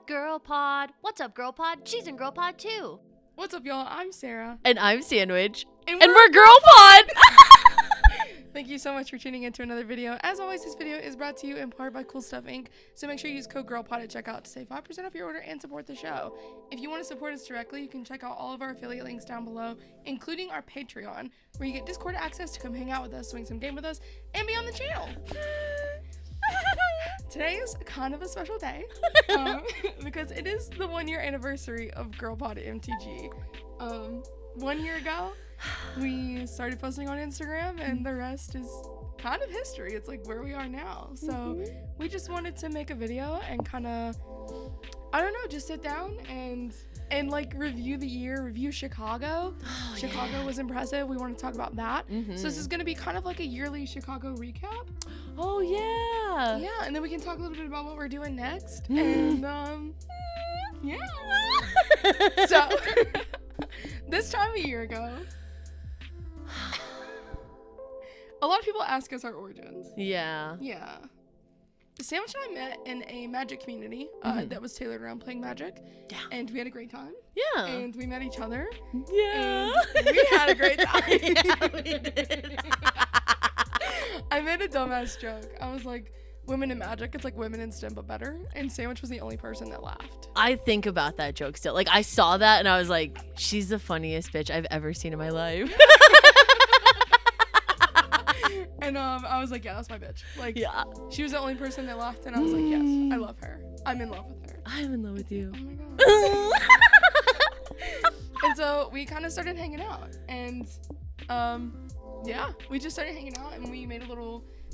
Girlpod. What's up, Girlpod? She's in Girlpod too. What's up, y'all? I'm Sarah. And I'm Sandwich. And we're Girlpod! Thank you so much for tuning into another video. As always, this video is brought to you in part by Cool Stuff Inc. So make sure you use code Girlpod at checkout to save 5% off your order and support the show. If you want to support us directly, you can check out all of our affiliate links down below, including our Patreon, where you get Discord access to come hang out with us, swing some game with us, and be on the channel. Today is kind of a special day because it is the 1-year anniversary of Girlpod MTG. 1 year ago, we started posting on Instagram, and the rest is kind of history. It's like where we are now. So we just wanted to make a video and kind of, I don't know, just sit down and like review the year, review Chicago. Chicago was impressive. We want to talk about that. So this is going to be kind of like a yearly Chicago recap. Oh, yeah. Yeah, and then we can talk a little bit about what we're doing next. And, yeah. So, this time a year ago, a lot of people ask us our origins. Yeah. Yeah. Sandwich and I met in a Magic community that was tailored around playing Magic. Yeah. And we had a great time. Yeah. And we met each other. Yeah. And we had a great time. Yeah, we did. I made a dumbass joke. I was like, women in Magic, it's like women in STEM but better. And Sandwich was the only person that laughed. I think about that joke still. Like, I saw that and I was like, she's the funniest bitch I've ever seen in my life. And I was like, yeah, that's my bitch. Like, yeah. She was the only person that laughed, and I was like, yes, I love her. I'm in love with her. I'm in love with you. Oh my god. And so we kind of started hanging out, and yeah, we just started hanging out, and we made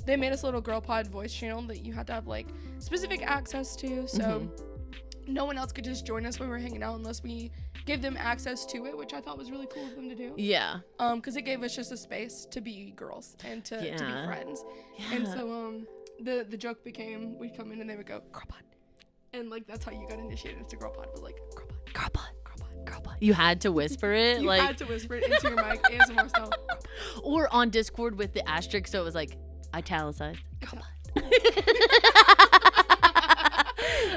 they made us a little Girlpod voice channel that you had to have like specific access to, so no one else could just join us when we were hanging out unless we gave them access to it, which I thought was really cool of them to do. Yeah. Because it gave us just a space to be girls and to be friends. Yeah. And so the joke became, we'd come in and they would go, Girlpod. And like that's how you got initiated into Girlpod, was like, Girlpod, Girlpod, Girlpod, Girlpod. You had to whisper it. You had to whisper it into your mic, ASMR style. Or on Discord with the asterisk, so it was like italicized. Girlpod.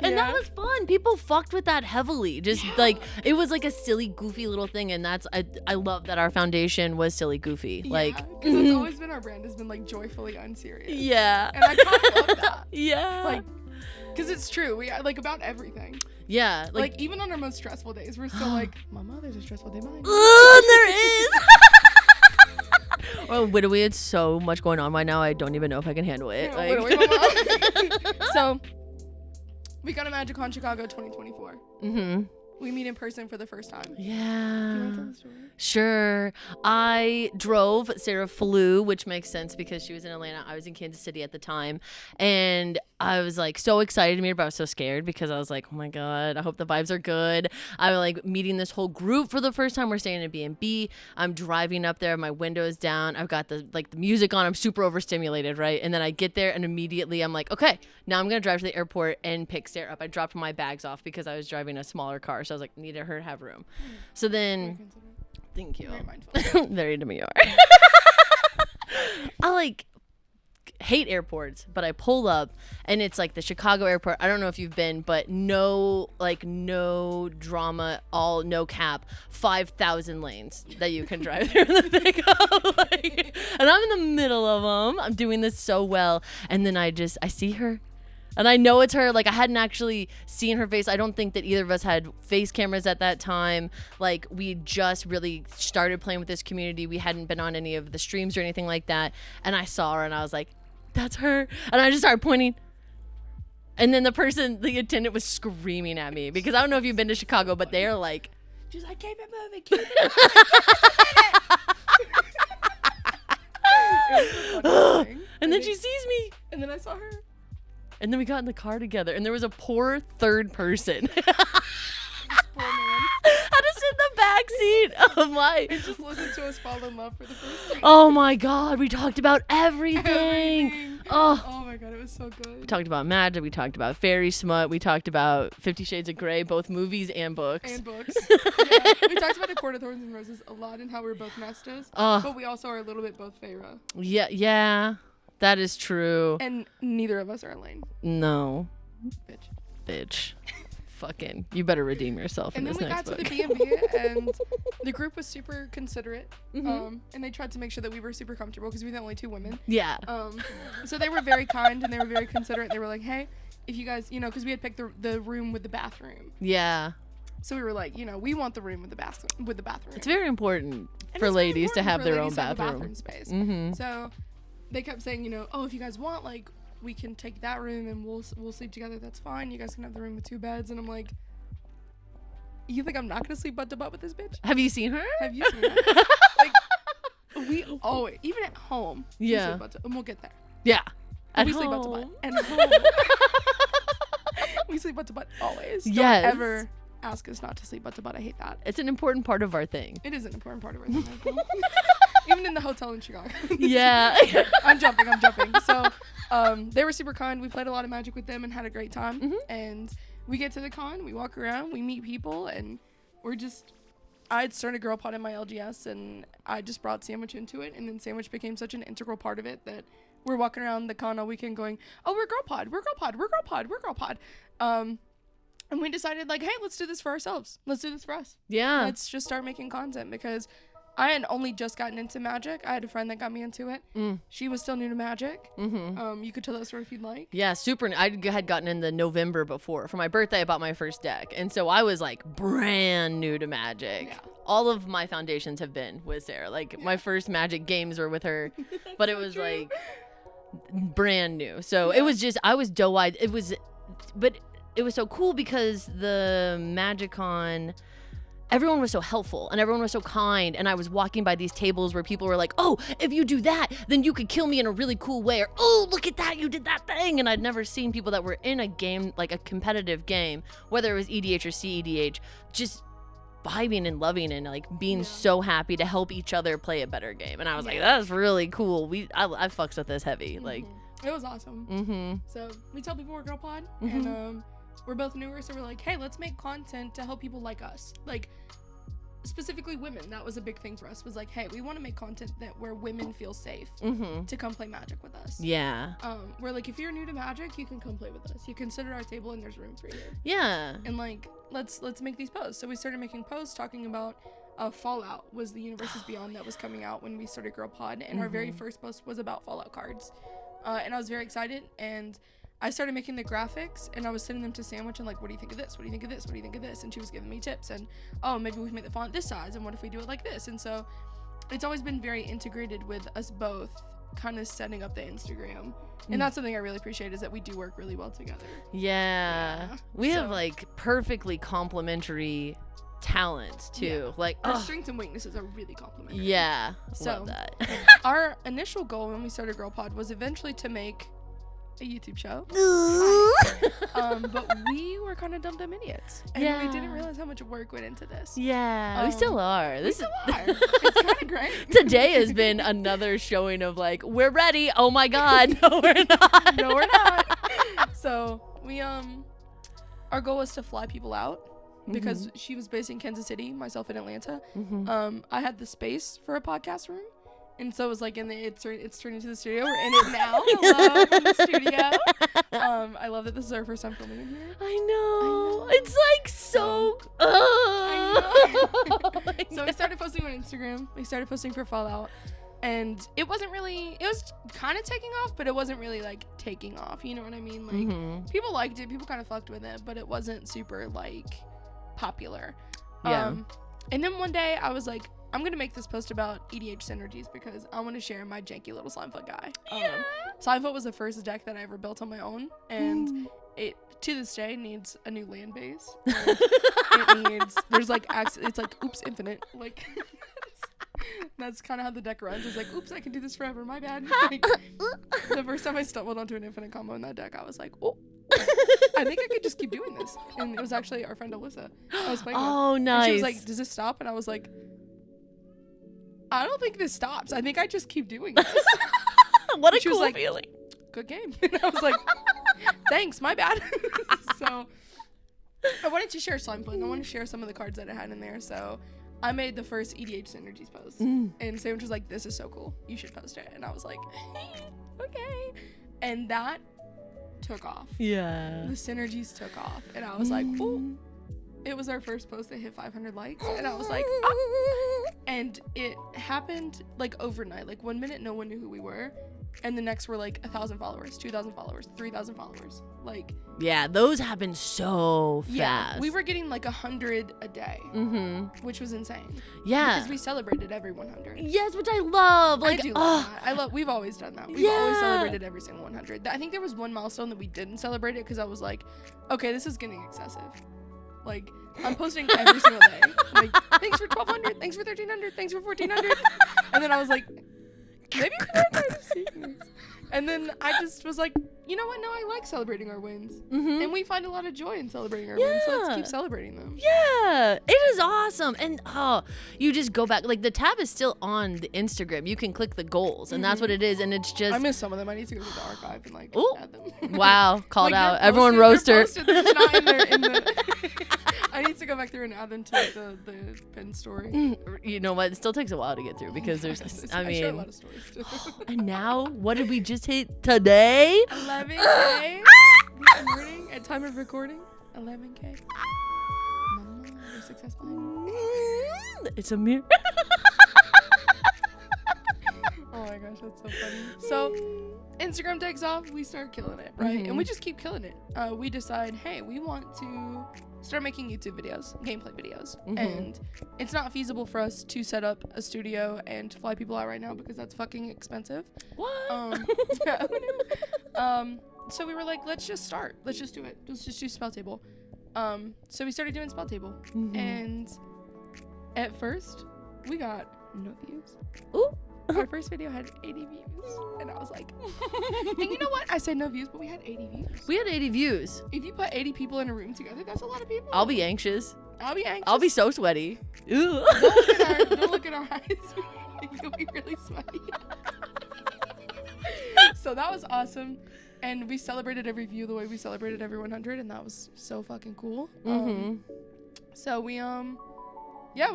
And that was fun. People fucked with that heavily. Just like, it was like a silly, goofy little thing. And that's, I love that our foundation was silly, goofy. Like, because that's always been our brand, has been like joyfully unserious. Yeah. And I kind of love that. Yeah. Like, because it's true. We like about everything. Yeah. Like even on our most stressful days, we're still like, Mama, there's a stressful day behind. There is. Oh, we had so much going on right now. I don't even know if I can handle it. So, we got a Magiccon Chicago 2024. We meet in person for the first time. Yeah. Can you want to tell the story? Sure. I drove. Sarah flew, which makes sense because she was in Atlanta. I was in Kansas City at the time. And I was like so excited to meet her, but I was so scared because I was like, oh my God, I hope the vibes are good. I'm like meeting this whole group for the first time. We're staying in a B&B. I'm driving up there. My window is down. I've got the music on. I'm super overstimulated, right? And then I get there and immediately I'm like, okay, now I'm going to drive to the airport and pick Sarah up. I dropped my bags off because I was driving a smaller car. So I was like, needed her to have room. So then, thank you. Very mindful. Very demure. I like hate airports, but I pull up and it's like the Chicago airport. I don't know if you've been, but no drama, no cap, 5,000 lanes that you can drive through the pickup. And I'm in the middle of them. I'm doing this so well. And then I see her. And I know it's her. Like, I hadn't actually seen her face. I don't think that either of us had face cameras at that time. Like, we just really started playing with this community. We hadn't been on any of the streams or anything like that. And I saw her and I was like, that's her. And I just started pointing. And then the attendant was screaming at me because I don't know if you've been to Chicago, but they're like, she's like, keep it moving, keep it moving. And then she sees me. And then I saw her. And then we got in the car together, and there was a poor third person. Poor man. Had to sit in the back seat of my. And just listen to us fall in love for the first time. Oh my God, we talked about everything. Oh my God, it was so good. We talked about magic. We talked about fairy smut. We talked about 50 Shades of Grey, both movies and books. Yeah, we talked about A Court of Thorns and Roses a lot and how we're both Nestas, but we also are a little bit both Feyre. Yeah. That is true. And neither of us are Elaine. No. Bitch. you better redeem yourself. And in then this we next got book. to the B&B, and the group was super considerate. Mhm. And they tried to make sure that we were super comfortable because we were the only 2 women. Yeah. So they were very kind and they were very considerate. They were like, hey, if you guys, because we had picked the room with the bathroom. Yeah. So we were like, we want the room with the bathroom. It's very important And for it's very ladies to important have for their ladies own to have a bathroom. space. Mm-hmm. So they kept saying, if you guys want, like, we can take that room and we'll sleep together. That's fine. You guys can have the room with 2 beds. And I'm like, you think I'm not gonna sleep butt to butt with this bitch? Have you seen her? Have you seen her? Like, we always, even at home, we sleep butt to, and we'll get there. Yeah. At we home. sleep butt to butt. And at home, we sleep butt to butt always. Yes. Don't ever ask us not to sleep butt to butt. I hate that. It's an important part of our thing. It is an important part of our thing. Even in the hotel in Chicago. Yeah. I'm jumping. So they were super kind. We played a lot of Magic with them and had a great time. Mhm. And we get to the con, we walk around, we meet people, and I had started Girlpod in my LGS, and I just brought Sandwich into it, and then Sandwich became such an integral part of it that we're walking around the con all weekend going, oh, we're Girlpod. And we decided, like, hey, let's do this for ourselves. Let's do this for us. Yeah. Let's just start making content, because I had only just gotten into Magic. I had a friend that got me into it. She was still new to Magic. Mm-hmm. You could tell that story if you'd like. Yeah, super. I had gotten in the November before. For my birthday, I bought my first deck. And so I was like brand new to Magic. Yeah. All of my foundations have been with Sarah. Like my first Magic games were with her. But it was like brand new. So it was just, I was doe-eyed. But it was so cool because the Magiccon, everyone was so helpful and everyone was so kind, and I was walking by these tables where people were like, oh, if you do that, then you could kill me in a really cool way, or oh, look at that, you did that thing. And I'd never seen people that were in a game, like a competitive game, whether it was EDH or CEDH, just vibing and loving and like being so happy to help each other play a better game. And I was like, that's really cool. I fucks with this heavy. Like it was awesome. So we tell people we're Girlpod, and we're both newer, so we're like, hey, let's make content to help people like us, like specifically women. That was a big thing for us, was like, hey, we want to make content where women feel safe to come play Magic with us. We're like, if you're new to Magic, you can come play with us. You can sit at our table and there's room for you. And like, let's make these posts. So we started making posts talking about Fallout was the Universes Beyond that was coming out when we started Girlpod, and our very first post was about Fallout cards, and I was very excited, and I started making the graphics, and I was sending them to Sandwich and like, what do you think of this? What do you think of this? What do you think of this? And she was giving me tips, and oh, maybe we can make the font this size, and what if we do it like this? And so it's always been very integrated with us both kind of setting up the Instagram. And that's something I really appreciate, is that we do work really well together. We have like perfectly complementary talents too. Like our strengths and weaknesses are really complementary. So love that. Our initial goal when we started Girlpod was eventually to make a YouTube show. But we were kind of dumb idiots, and we didn't realize how much work went into this. We still are. It's kind of great. Today has been another showing of like, we're ready. Oh my god. No, we're not. No, we're not. So we our goal was to fly people out, because she was based in Kansas City, myself in Atlanta. I had the space for a podcast room. And so it was like, it's turned into the studio. We're in it now. Hello from the studio. I love that this is our first time filming in here. I know. It's like so. So we started posting on Instagram. We started posting for Fallout. And it was kind of taking off, but it wasn't really like taking off. You know what I mean? Like people liked it. People kind of fucked with it, but it wasn't super like popular. And then one day I was like, I'm going to make this post about EDH synergies because I want to share my janky little Slimefoot guy. Slimefoot was the first deck that I ever built on my own, and it, to this day, needs a new land base. There's like, it's like, oops, infinite. Like, that's kind of how the deck runs. It's like, oops, I can do this forever. My bad. Like, the first time I stumbled onto an infinite combo in that deck, I was like, oh. I think I could just keep doing this. And it was actually our friend Alyssa I was playing with. Oh, nice. And she was like, does this stop? And I was like, I don't think this stops. I think I just keep doing this. What a cool like, feeling. Good game. And I was like, thanks, my bad. So I wanted to share Slimefoot, and I wanted to share some of the cards that I had in there. So I made the first EDH Synergies post. And Sandwich was like, this is so cool. You should post it. And I was like, okay. And that took off. Yeah. The synergies took off. And I was like, ooh. It was our first post that hit 500 likes. And I was like, ah. And it happened like overnight. Like 1 minute, no one knew who we were. And the next were like 1,000 followers, 2,000 followers, 3,000 followers. Like, yeah, those happen so fast. Yeah, we were getting like 100 a day, which was insane. Yeah, because we celebrated every 100. Yes, which I love. Like, I do love that. We've always done that. We've always celebrated every single 100. I think there was one milestone that we didn't celebrate it because I was like, okay, this is getting excessive. Like, I'm posting every single day. Like, thanks for 1,200, thanks for 1,300, thanks for 1,400. And then I was like, maybe we're tired of seeing this. And then I just was like, you know what? No, I like celebrating our wins. And we find a lot of joy in celebrating our wins. So let's keep celebrating them. Yeah, it is awesome. And you just go back. Like, the tab is still on the Instagram. You can click the goals, and that's what it is. And it's just. I miss some of them. I need to go to the archive and like add them. Wow, called like, out. Everyone roast her. They're not in the I need to go back through and add them to the pin story. You know what? It still takes a while to get through because there's. I share a mean. lot of stories too. And now, what did we just hit today? 11K this morning at time of recording. 11K. Mama, we're successful. It's a mirror. Oh my gosh, that's so funny. So Instagram takes off, we start killing it, right? And we just keep killing it. We decide, hey, we want to start making YouTube videos, gameplay videos. And it's not feasible for us to set up a studio and fly people out right now because that's fucking expensive. What? So we were like, let's just start. Let's just do it. Let's just do Spell Table. So we started doing Spell Table. And at first, we got no views. Ooh. Our first video had 80 views. And I was like, and you know what? I said no views, but we had 80 views. We had 80 views. If you put 80 people in a room together, that's a lot of people. I'll be anxious. I'll be anxious. I'll be so sweaty. Ooh. Don't look at our eyes. You'll be really sweaty. So that was awesome. And we celebrated every view the way we celebrated every 100. And that was so fucking cool. So we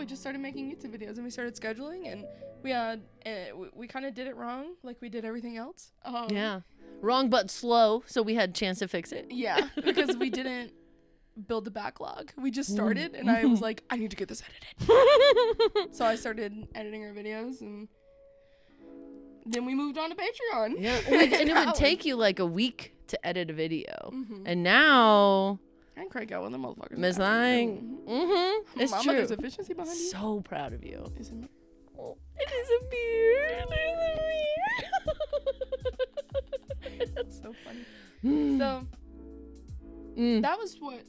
just started making YouTube videos and we started scheduling and we kind of did it wrong, like we did everything else. Wrong but slow, so we had a chance to fix it. Yeah, because we didn't build the backlog. We just started, and I was like, I need to get this edited. So I started editing our videos, and then we moved on to Patreon. Yeah, and it would take you like a week to edit a video, and now. I can crank out one of the motherfuckers. Miss Lang. It's Mama, true. There's efficiency behind you. So proud of you. Isn't it? Oh, it is a beard. It is a beard. That's so funny. So that was what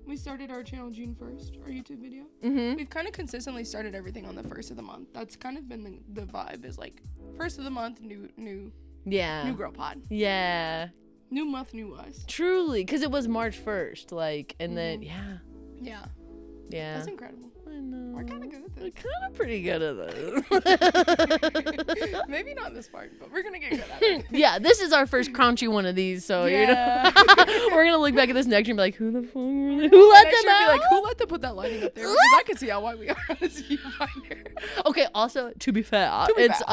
we started our channel June 1st, our YouTube video. We've kind of consistently started everything on the 1st of the month. That's kind of been the vibe is like 1st of the month, new Girlpod. Yeah. New month, new us. Truly, because it was March 1st, like, and then yeah. That's incredible. I know. We're kind of good at this. We're kind of pretty good at this. Maybe not this part, but we're gonna get good at it. Yeah, this is our first crunchy one of these, so you know, we're gonna look back at this next year and be like, who the fuck? Who let them out? Be like, who let them put that lighting up there? Because I can see how white we are on this viewfinder. Okay. Also, to be fair, it's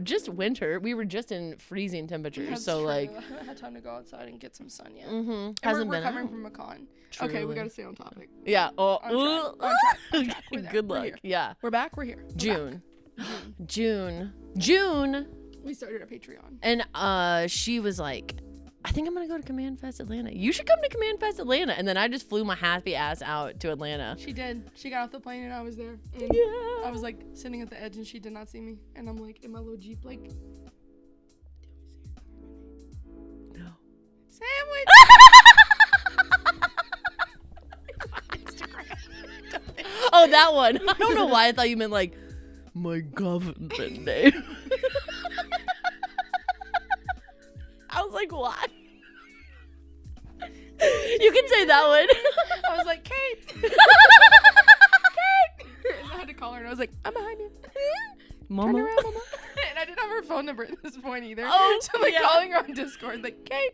just winter. We were just in freezing temperatures, That's so true. like, I haven't had time to go outside and get some sun yet. Hasn't we're been coming out. from Magiccon. Truly. Okay, we gotta stay on topic. Yeah. Oh. On track. We're there. Good We're luck. here. Yeah. We're back. We're here. June. June. We started a Patreon. And she was like, I think I'm gonna go to Command Fest Atlanta. You should come to Command Fest Atlanta. And then I just flew my happy ass out to Atlanta. She did. She got off the plane and I was there. And I was like sitting at the edge and she did not see me. And I'm like in my little Jeep like, No. Sandwich. Oh, that one. I don't know why I thought you meant like my government name. I was like, what? You can say that one. I was like, Kate. Kate. And I had to call her and I was like, I'm behind you. Mama. Turn around, Mama. And I didn't have her phone number at this point either. Oh, so I'm like calling her on Discord, like, Kate.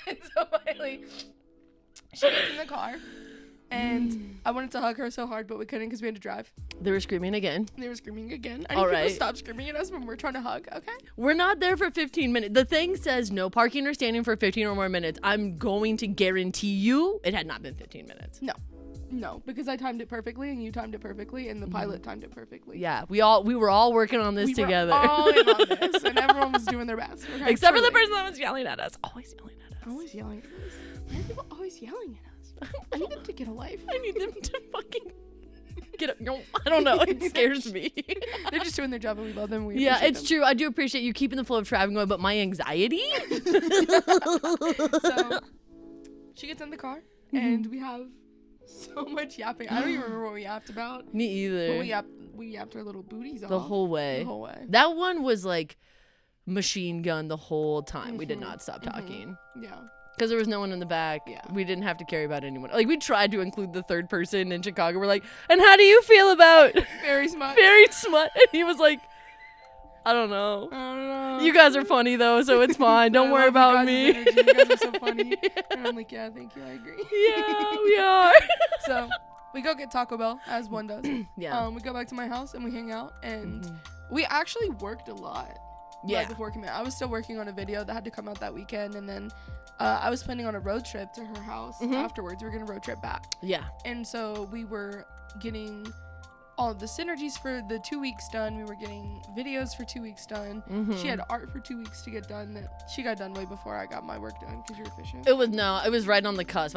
And so finally, she gets in the car. And I wanted to hug her so hard, but we couldn't because we had to drive. They were screaming again. They were screaming again. I All need people right. to stop screaming at us when we're trying to hug, okay? We're not there for 15 minutes. The thing says no parking or standing for 15 or more minutes. I'm going to guarantee you it had not been 15 minutes. No, because I timed it perfectly and you timed it perfectly and the pilot timed it perfectly. Yeah, we were all working on this together. We were all in on this and everyone was doing their best. Okay? Except for the person that was yelling at us. Always yelling at us. Always yelling at us. Why are people always yelling at us? I need them to get a life. I need them to fucking get up. I don't know. It scares me. They're just doing their job and we love them. We Yeah, it's them. true. I do appreciate you keeping the flow of traffic going, but my anxiety? So she gets in the car and we have so much yapping. I don't even remember what we yapped about. Me either. But we yapped our little booties off. The whole way. The whole way. That one was like machine gun the whole time. We did not stop talking. Yeah. Because there was no one in the back. Yeah. We didn't have to carry about anyone. Like, we tried to include the third person in Chicago. We're like, and how do you feel about Very smart. Very smut? And he was like, I don't know. I don't know. You guys are funny, though, so it's fine. Don't worry about me. Energy. You guys are so funny. And I'm like, yeah, thank you. I agree. Yeah, we are. So we go get Taco Bell, as one does. Yeah. We go back to my house and we hang out. And we actually worked a lot. Yeah. Right before coming out. I was still working on a video that had to come out that weekend. And then I was planning on a road trip to her house afterwards. We were going to road trip back. Yeah. And so we were getting all of the synergies for the 2 weeks done. We were getting videos for 2 weeks done. She had art for 2 weeks to get done. That she got done way before I got my work done because you're efficient. It was right on the cusp.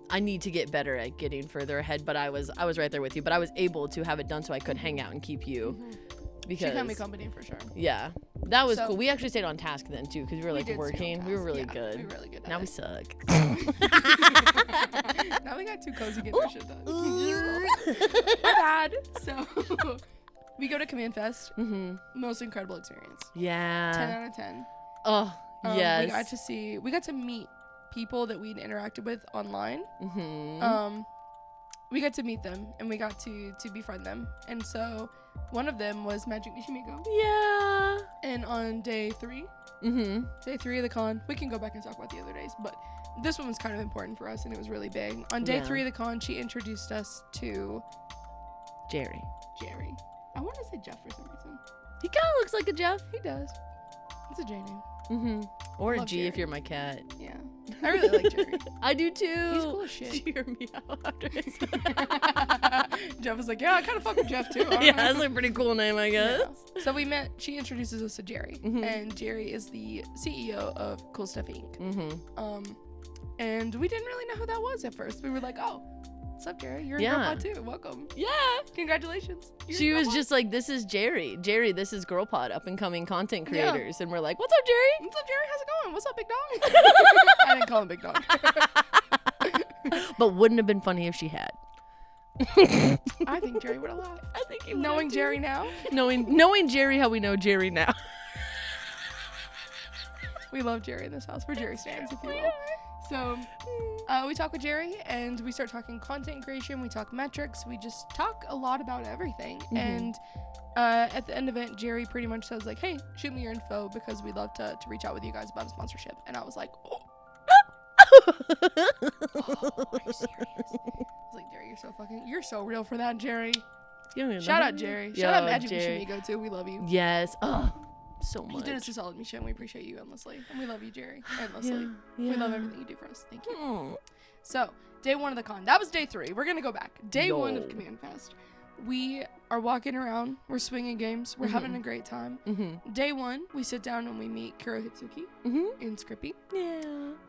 I need to get better at getting further ahead, but I was right there with you. But I was able to have it done so I could hang out and keep you. Because she kept me company for sure. Yeah, that was cool. We actually stayed on task then too because we were like did stay on working. task. We were really Yeah, good. we were really good at Now we it. suck. Now we got too cozy getting our shit done. My bad. So we go to Command Fest. Most incredible experience. 10 Yeah. out of 10. Oh yes. We got to meet people that we'd interacted with online. We got to meet them and we got to befriend them. And so one of them was Magic Nishimiko. Yeah. And on day 3 of the con, we can go back and talk about the other days, but this one was kind of important for us and it was really big. On day 3 of the con, she introduced us to Jerry. I want to say Jeff for some reason. He kind of looks like a Jeff. He does. It's a J name. Or a Love G Jerry. if you're my cat. Yeah. I really like Jerry. I do too. He's cool as shit. Did you hear me out after I said Jeff was like, yeah, I kind of fuck with Jeff too. yeah, that's a pretty cool name, I guess. Yeah. So we met. She introduces us to Jerry, and Jerry is the CEO of Cool Stuff Inc. And we didn't really know who that was at first. We were like, oh, what's up, Jerry? You're in Girlpod too. Welcome. Yeah. Congratulations. She was just like, this is Jerry. Jerry, this is Girlpod, up and coming content creators. And we're like, what's up, Jerry? What's up, Jerry? How's it going? What's up, big dog? I didn't call him big dog. But wouldn't have been funny if she had. I think Jerry would have laughed. I think he Knowing Jerry now. Knowing Jerry how we know Jerry now. We love Jerry in this house. We're Jerry stands, if you will. So we talk with Jerry and we start talking content creation. We talk metrics. We just talk a lot about everything. And at the end of it, Jerry pretty much says like, hey, shoot me your info because we'd love to reach out with you guys about a sponsorship. And I was like, oh. Are you serious? I was like, Jerry, you're so real for that, Jerry. Shout out Jerry. Shout out Magic Nishimiko too. We love you. Yes. Oh, so much. You did us a solid, Misha, and we appreciate you endlessly. And we love you, Jerry, endlessly. We love everything you do for us. Thank you. So, day 1 of the con. That was day 3. We're going to go back. Day 1 of Command Fest. We are walking around. We're swinging games. We're having a great time. Day 1, we sit down and we meet Kuro Hitsuki and Scrippy. Yeah.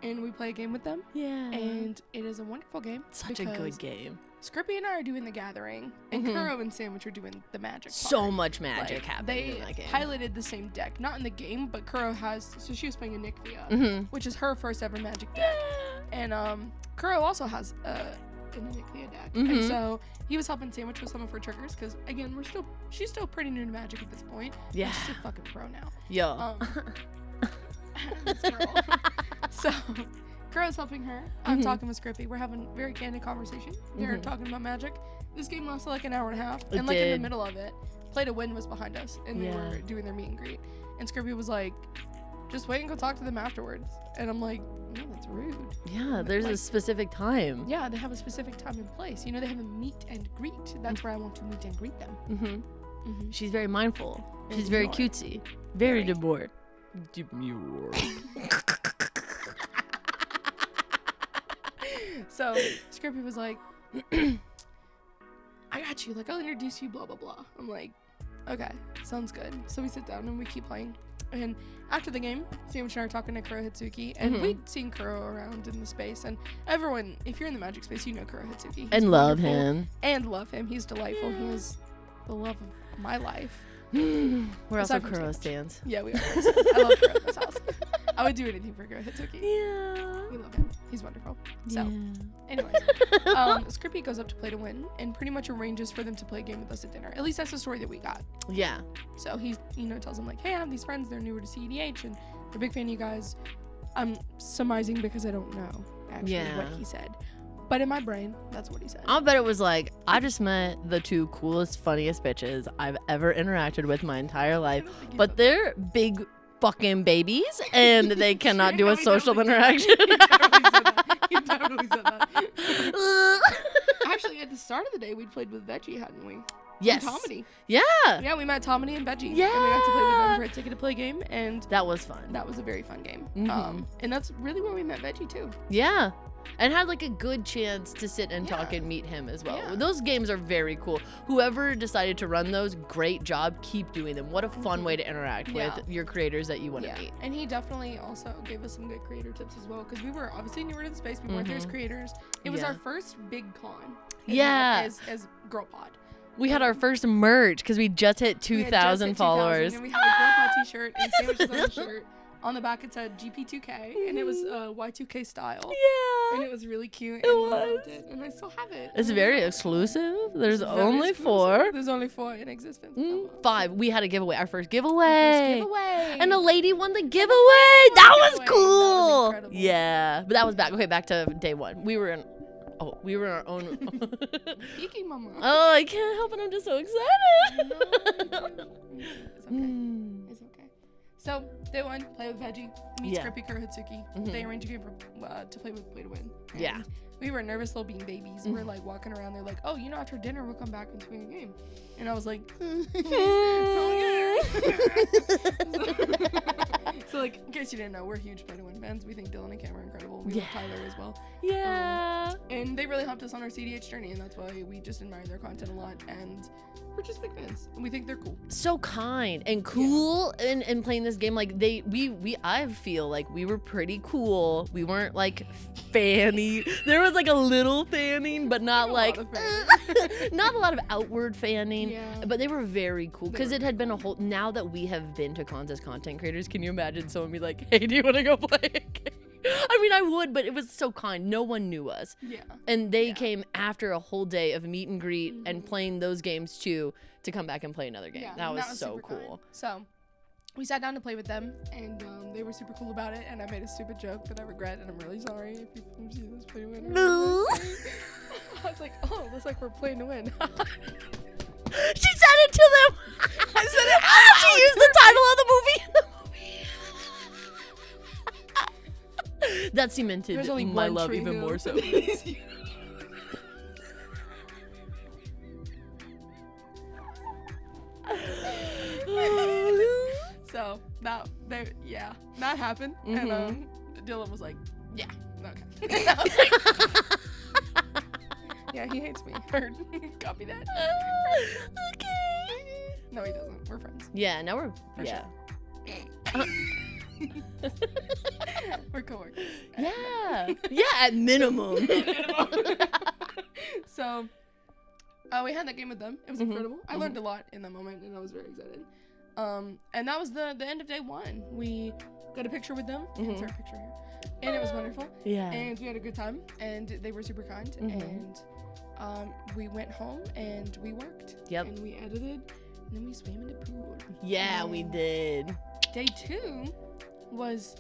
And we play a game with them. Yeah. And it is a wonderful game. Such a good game. Scrippy and I are doing the gathering, and Kuro and Sandwich are doing the magic part. So much magic happening in that game. They piloted the same deck. Not in the game, but Kuro has... So she was playing a Nyxia, which is her first ever magic deck. And Kuro also has a Nyxia deck. And so he was helping Sandwich with some of her triggers, because, again, she's still pretty new to magic at this point. Yeah. She's a fucking pro now. Yo. This girl. So... Kuro's helping her. I'm talking with Scrippy. We're having a very candid conversation. They're talking about magic. This game lasted like an hour and a half. And like in the middle of it, Play to Win was behind us. And they were doing their meet and greet. And Scrippy was like, just wait and go talk to them afterwards. And I'm like, no, that's rude. Yeah, there's a specific time. Yeah, they have a specific time and place. You know, they have a meet and greet. That's where I want to meet and greet them. Mm-hmm. She's very mindful. She's very Demure. cutesy. Very demure. Demure. So Scrippy was like, I got you. Like, I'll introduce you, blah, blah, blah. I'm like, okay, sounds good. So we sit down and we keep playing. And after the game, Sandwich and I are talking to Kuro Hitsuki. And we'd seen Kuro around in the space. And everyone, if you're in the Magic space, you know Kuro Hitsuki. He's And love wonderful. him. And love him. He's delightful. He is the love of my life. We're also Aside from Kuro Sandwich. stands. Yeah, we are. I love Kuro at this house. I would do anything for Kuro Hitsuki. Yeah. We love him. He's wonderful. So, anyway, Scrippy goes up to play to win and pretty much arranges for them to play a game with us at dinner. At least that's the story that we got. Yeah. So he, tells them like, hey, I have these friends. They're newer to CEDH and they're a big fan of you guys. I'm surmising because I don't know actually what he said. But in my brain, that's what he said. I'll bet it was like, I just met the two coolest, funniest bitches I've ever interacted with my entire life. But they're big fucking babies and they cannot do a social interaction. He totally said that. Actually, at the start of the day, we played with Veggie, hadn't we? Yes. And Tomedy. Yeah. Yeah, we met Tomedy and Veggie. Yeah. And we got to play with them for a ticket to play game, and That was fun. that was a very fun game. Mhm. And that's really where we met Veggie too. Yeah. And had like a good chance to sit and talk Yeah. and meet him as well. Yeah. Those games are very cool. Whoever decided to run those, great job. Keep doing them. What a fun way to interact Yeah. with your creators that you want to Yeah, meet. and he definitely also gave us some good creator tips as well, because we were obviously newer to the space. We weren't there as creators. It was Yeah. our first big con. Yeah. As Girlpod. We had our first merch because we just hit We had just 2,000 hit 2,000, followers. And we had a Girlpod t-shirt and sandwiches on the shirt. On the back it said GP2K, and it was Y2K style. Yeah. And it was really cute. It and I loved was. it, and I still have it. It's And I very love it. exclusive. There's Very only exclusive. 4. There's only 4 in existence. 5. We had a giveaway. Our first First giveaway. giveaway. And a lady won the giveaway. That was giveaway. That was cool. incredible. Yeah. But that was back to day 1. We were in our own. Peeky mama. Oh, I can't help it. I'm just so excited. It's okay. It's okay. So, day 1, play with Veggie, meet Yeah. Scrippy Kurohitsuki. They arrange a game to play with Play to Win. And Yeah. we were nervous little bean babies. We're like walking around. They're like, oh, after dinner, we'll come back and play a game. And I was like, so, like, in case you didn't know, we're huge Play to Win fans. We think Dylan and Cam are incredible. We love Tyler as well. Yeah. And they really helped us on our CDH journey, and that's why we just admire their content a lot. And we're just big fans, and we think they're cool. So kind and cool and playing this game. Like I feel like we were pretty cool. We weren't like fanny. There was like a little fanning, but not like not a lot of outward fanning. Yeah. But they were very cool because were it had been a whole. Now that we have been to cons as content creators, can you imagine someone be like, "Hey, do you want to go play a game?" I mean, I would, but it was so kind. No one knew us. Yeah. And they came after a whole day of meet and greet and playing those games too to come back and play another game. Yeah, that was so super cool. kind. So we sat down to play with them, and they were super cool about it. And I made a stupid joke that I regret, and I'm really sorry if you see this play to win. No. I was like, oh, looks like we're playing to win. She said it to them. I said it out. She used the title of the movie. That cemented There's only my one love tree even hill. more so. So that happened, and Dylan was like, yeah, okay. I was like, yeah, he hates me. Or copy that. Okay. No, he doesn't. We're friends. Yeah, now we're We're coworkers. Yeah. Yeah, at minimum. So we had that game with them. It was incredible. I learned a lot in that moment, and I was very excited. And that was the end of day 1. We got a picture with them. Insert a picture here. And it was wonderful. Yeah. And we had a good time, and they were super kind. And we went home, and we worked. Yep. And we edited, and then we swam in the pool. Yeah, we did. Day 2 was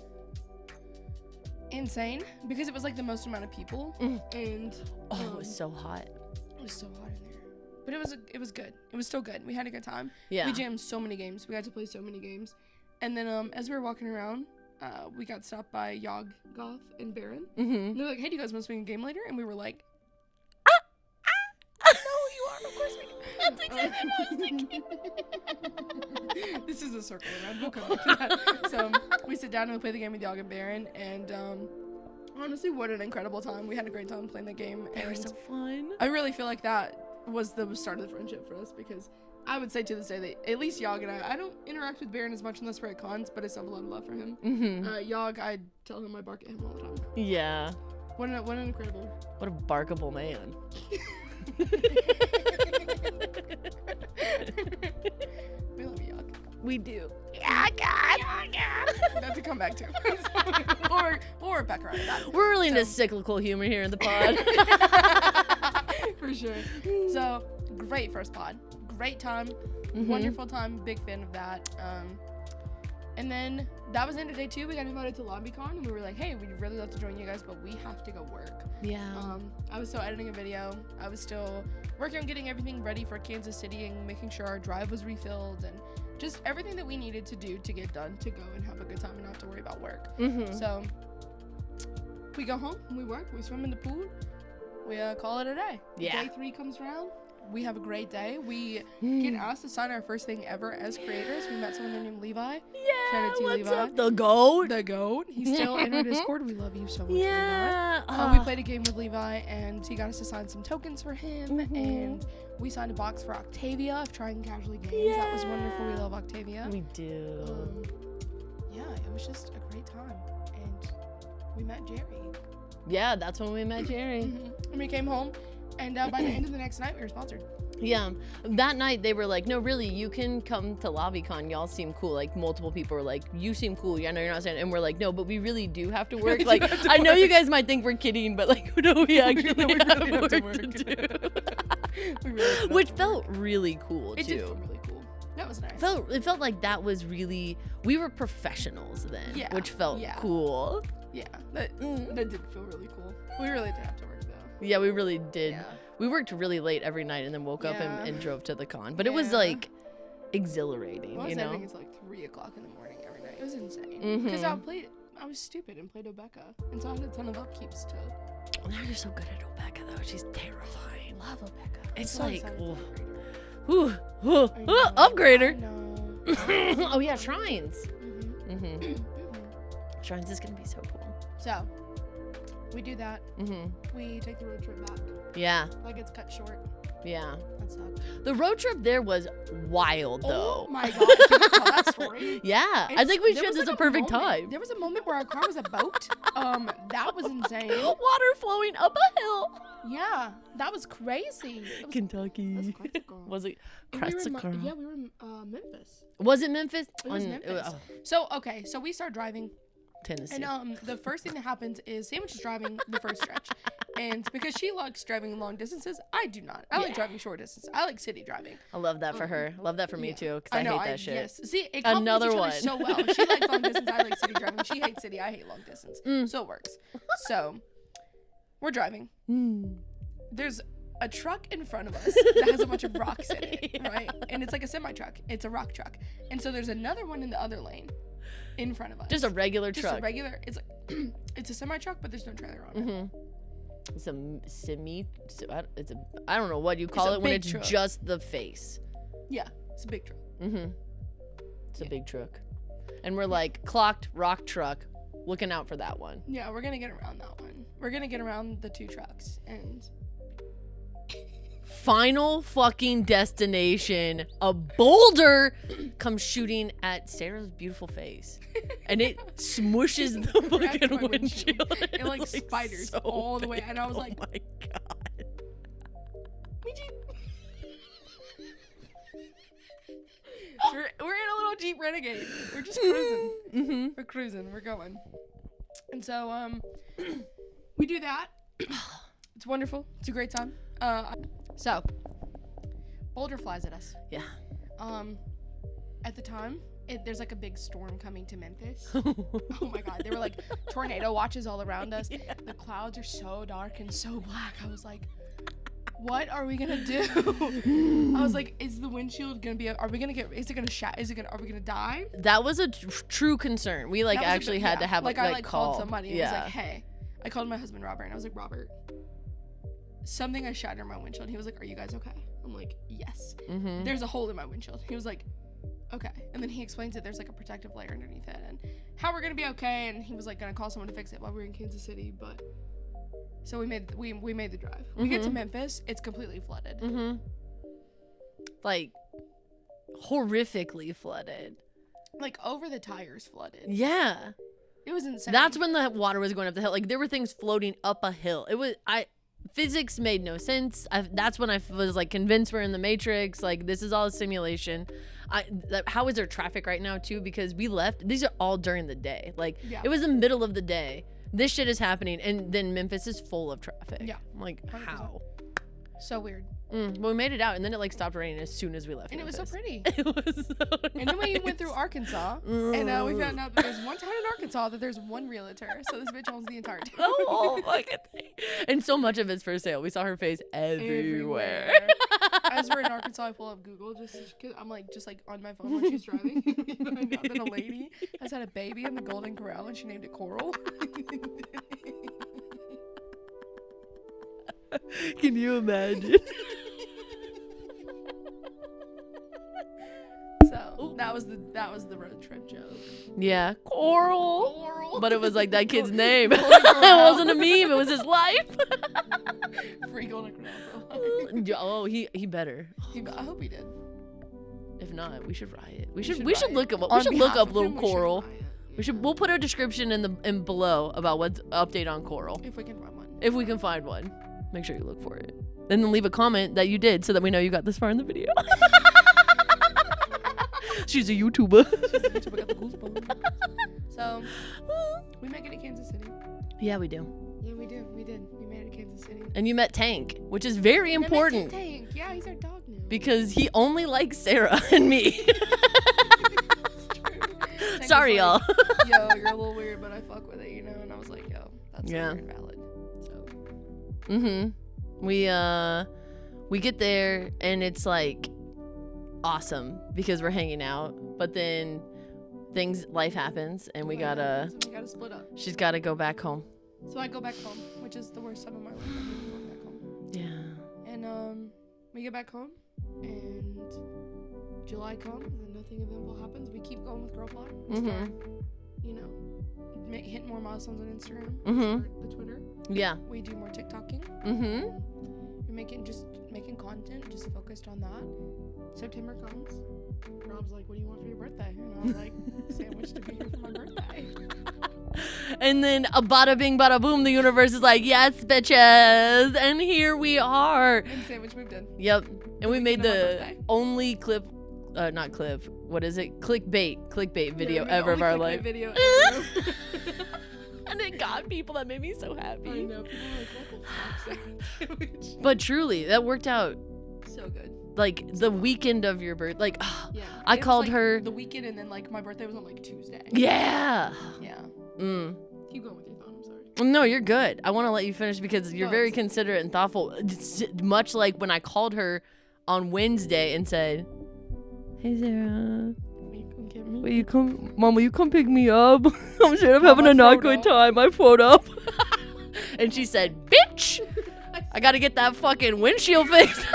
insane because it was like the most amount of people, and It was so hot. it was so hot in there. But it was good. It was still good. We had a good time. Yeah. We jammed so many games. We got to play so many games. And then as we were walking around, we got stopped by Yog, Goth, and Baron. Mm-hmm. And they're like, hey, do you guys want to swing a game later? And we were like, no, you are. Of course we do. That's exactly what I was thinking. This is a circle around. We'll come back to that. So we sit down and we play the game with Yog and Baron. And honestly, what an incredible time. We had a great time playing the game. They were so fun. I really feel like that was the start of the friendship for us, because I would say to this day that at least Yog and I don't interact with Baron as much unless we're at cons, but I still have a lot of love for him. Mm-hmm. Yog, I tell him I bark at him all the time. Yeah. What an incredible. What a barkable man. We love you, Yog. We do. Yeah, God. That's a comeback too. or Rebecca right that. We're really into cyclical humor here in the pod. For sure. So, great first pod. Great time. Mm-hmm. Wonderful time. Big fan of that. And then that was the end of day 2. We got invited to LobbyCon, and we were like, hey, we'd really love to join you guys, but we have to go work. Yeah. I was still editing a video. I was still working on getting everything ready for Kansas City and making sure our drive was refilled and just everything that we needed to do to get done to go and have a good time and not have to worry about work. Mm-hmm. So we go home, we work, we swim in the pool, we call it a day. Yeah. Day 3 comes around. We have a great day. We get asked to sign our first thing ever as creators. We met someone named Levi. Yeah, Shout out to what's Levi. up, the goat? The goat. He's still in our Discord. We love you so much, Yeah. Levi. We played a game with Levi, and he got us to sign some tokens for him. Mm-hmm. And we signed a box for Octavia of Trying Casually Games. That was wonderful. We love Octavia. We do. Yeah, it was just a great time. And we met Jerry. Yeah, that's when we met Jerry. And we came home. And by the end of the next night, we were sponsored. Yeah, that night they were like, no, really, you can come to LobbyCon. Y'all seem cool. Like, multiple people were like, you seem cool. Yeah, no, you're not saying. And we're like, no, but we really do have to work. Like, I know you guys might think we're kidding, but like, no, we actually have work to do. Which felt really cool, It too. did feel really cool. That was nice. It felt like that was really, we were professionals then, Yeah, which felt cool. Yeah, that did feel really cool. We really did have to work, though. Yeah, we really did. Yeah. We worked really late every night and then woke up and drove to the con. But it was Yeah. like exhilarating, I was you know? ending it's like 3 o'clock in the morning every night. It was insane. Because I was stupid and played Obeka. And so I had a ton of upkeeps to. Now you're so good at Obeka, though. She's terrifying. Love Obeka. It's so like, excited ooh. for Upgrader. No. Oh, yeah, shrines. Mm-hmm. Shrines is going to be so cool. So, we do that. Mm-hmm. We take the road trip back. Yeah, That gets cut short. yeah. That sucks. The road trip there was wild, though. Oh my god. Can you tell that story? Yeah, I think we There should. was This is like a perfect moment- time. There was a moment where our car was a boat. That was insane. Water flowing up a hill. Yeah, that was crazy. That was Kentucky. classical. Was it And we were in Crassical? we were in Memphis. Was it Memphis? It was Memphis. So we start driving, Tennessee. and the first thing that happens is Sandwich is driving the first stretch, and because she likes driving long distances, I do not. I like driving short distance. I like city driving. I love that for her. Love that for me too, because I know, hate that shit. Yes. See, it Another complements each other one. so well. She likes long distance. I like city driving. She hates city. I hate long distance. So it works. So we're driving. There's a truck in front of us that has a bunch of rocks in it, right? And it's like a semi truck. It's a rock truck. And so there's another one in the other lane in front of us. Just a regular Just truck. a regular. It's like it's a semi truck, but there's no trailer on it. It's a it's a, I don't know what you call it when big it's truck. just the face. Yeah, it's a big truck. It's a big truck. And we're like, clocked rock truck, looking out for that one. Yeah, we're gonna get around that one. We're gonna get around the 2 trucks and. Final fucking destination, a boulder comes shooting at Sarah's beautiful face, and it smushes the Cracks fucking my windshield. It like spiders so all the way, and I was like, oh my god. we're in a little Jeep Renegade. We're just cruising. We're cruising. We're going. And so we do that. It's wonderful. It's a great time. So boulder flies at us. Yeah. At the time, there's like a big storm coming to Memphis. Oh my god, there were like tornado watches all around us. The clouds are so dark and so black. I was like, what are we gonna do? I was like, is the windshield gonna be? Are we gonna get? Is it gonna shatter? Are we gonna die? That was a true concern. We like actually had to have like I called somebody. And yeah. was like, hey, I called my husband Robert, and I was like, Robert, something I shattered in my windshield. He was like, are you guys okay? I'm like, yes. Mm-hmm. There's a hole in my windshield. He was like, okay. And then he explains that there's like a protective layer underneath it and how we're gonna be okay. And he was like gonna call someone to fix it while we were in Kansas City. But so we made the drive. We get to Memphis, it's completely flooded. Mm-hmm. Like horrifically flooded. Like over the tires flooded. Yeah. It was insane. That's when the water was going up the hill. Like there were things floating up a hill. Physics made no sense. That's when I was like convinced we're in the Matrix. Like this is all a simulation. How is there traffic right now too? Because we left. These are all during the day. Like it was the middle of the day. This shit is happening, and then Memphis is full of traffic. Yeah, I'm like 100%. How? So weird. Well, we made it out, and then it like stopped raining as soon as we left. And Memphis. It was so pretty. It was so nice. And then we went through Arkansas, and we found out that there's one town in Arkansas that there's one realtor. So this bitch owns the entire town. The whole fucking thing. And so much of it's for sale. We saw her face everywhere. As we're in Arkansas, I pull up Google just cause I'm like on my phone when she's driving. I know that a lady has had a baby in the Golden Corral, and she named it Coral. Can you imagine? So that was the road trip joke. Yeah, Coral. But it was like that kid's name. It Corral. wasn't a meme. It was his life. Free Golden Corral. Oh, he better. I hope he did. If not, we should riot. We should look up little Coral. We'll put a description in below about what's update on Coral. If we can find one. If we can find one. Make sure you look for it. And then leave a comment that you did so that we know you got this far in the video. She's a YouTuber. Got the goosebumps. So, we make it to Kansas City. Yeah, we do. Yeah, we do. We did. We made it to Kansas City. And you met Tank, which is very important. Tank. Yeah, he's our dog now. Because he only likes Sarah and me. Sorry, y'all. Yo, you're a little weird, but I fuck with it, you know? And I was like, yo, that's very valid. So. We get there, and it's like awesome because we're hanging out, but then life happens, and we gotta split up. She's gotta go back home. So I go back home, which is the worst time of my life. I'm going back home. Yeah. And we get back home, and July comes, and nothing eventful happens. We keep going with Girlpod. We start, hitting more milestones on Instagram. The Twitter. Yeah. We do more TikToking. We're making content, just focused on that. September comes. Rob's like, what do you want for your birthday? And I was like, sandwich to be here for my birthday. And then a bada bing bada boom, the universe is like, yes, bitches. And here we are. And sandwich moved in. Yep. And we made the only clickbait video ever of our life. Video ever. And it got people. That made me so happy. I know. People were like, what the fuck? But truly, that worked out so good. Like the weekend of your birth. Like, yeah. I called her. The weekend, and then like my birthday was on like Tuesday. Yeah. Yeah. Keep going with your thought. I'm sorry. No, you're good. I want to let you finish because you're very considerate and thoughtful. It's much like when I called her on Wednesday and said, "Hey Sarah, will you come? Mom, will you come pick me up? I'm sure I'm having a not good time. I float up." And she said, "Bitch, I gotta get that fucking windshield fixed."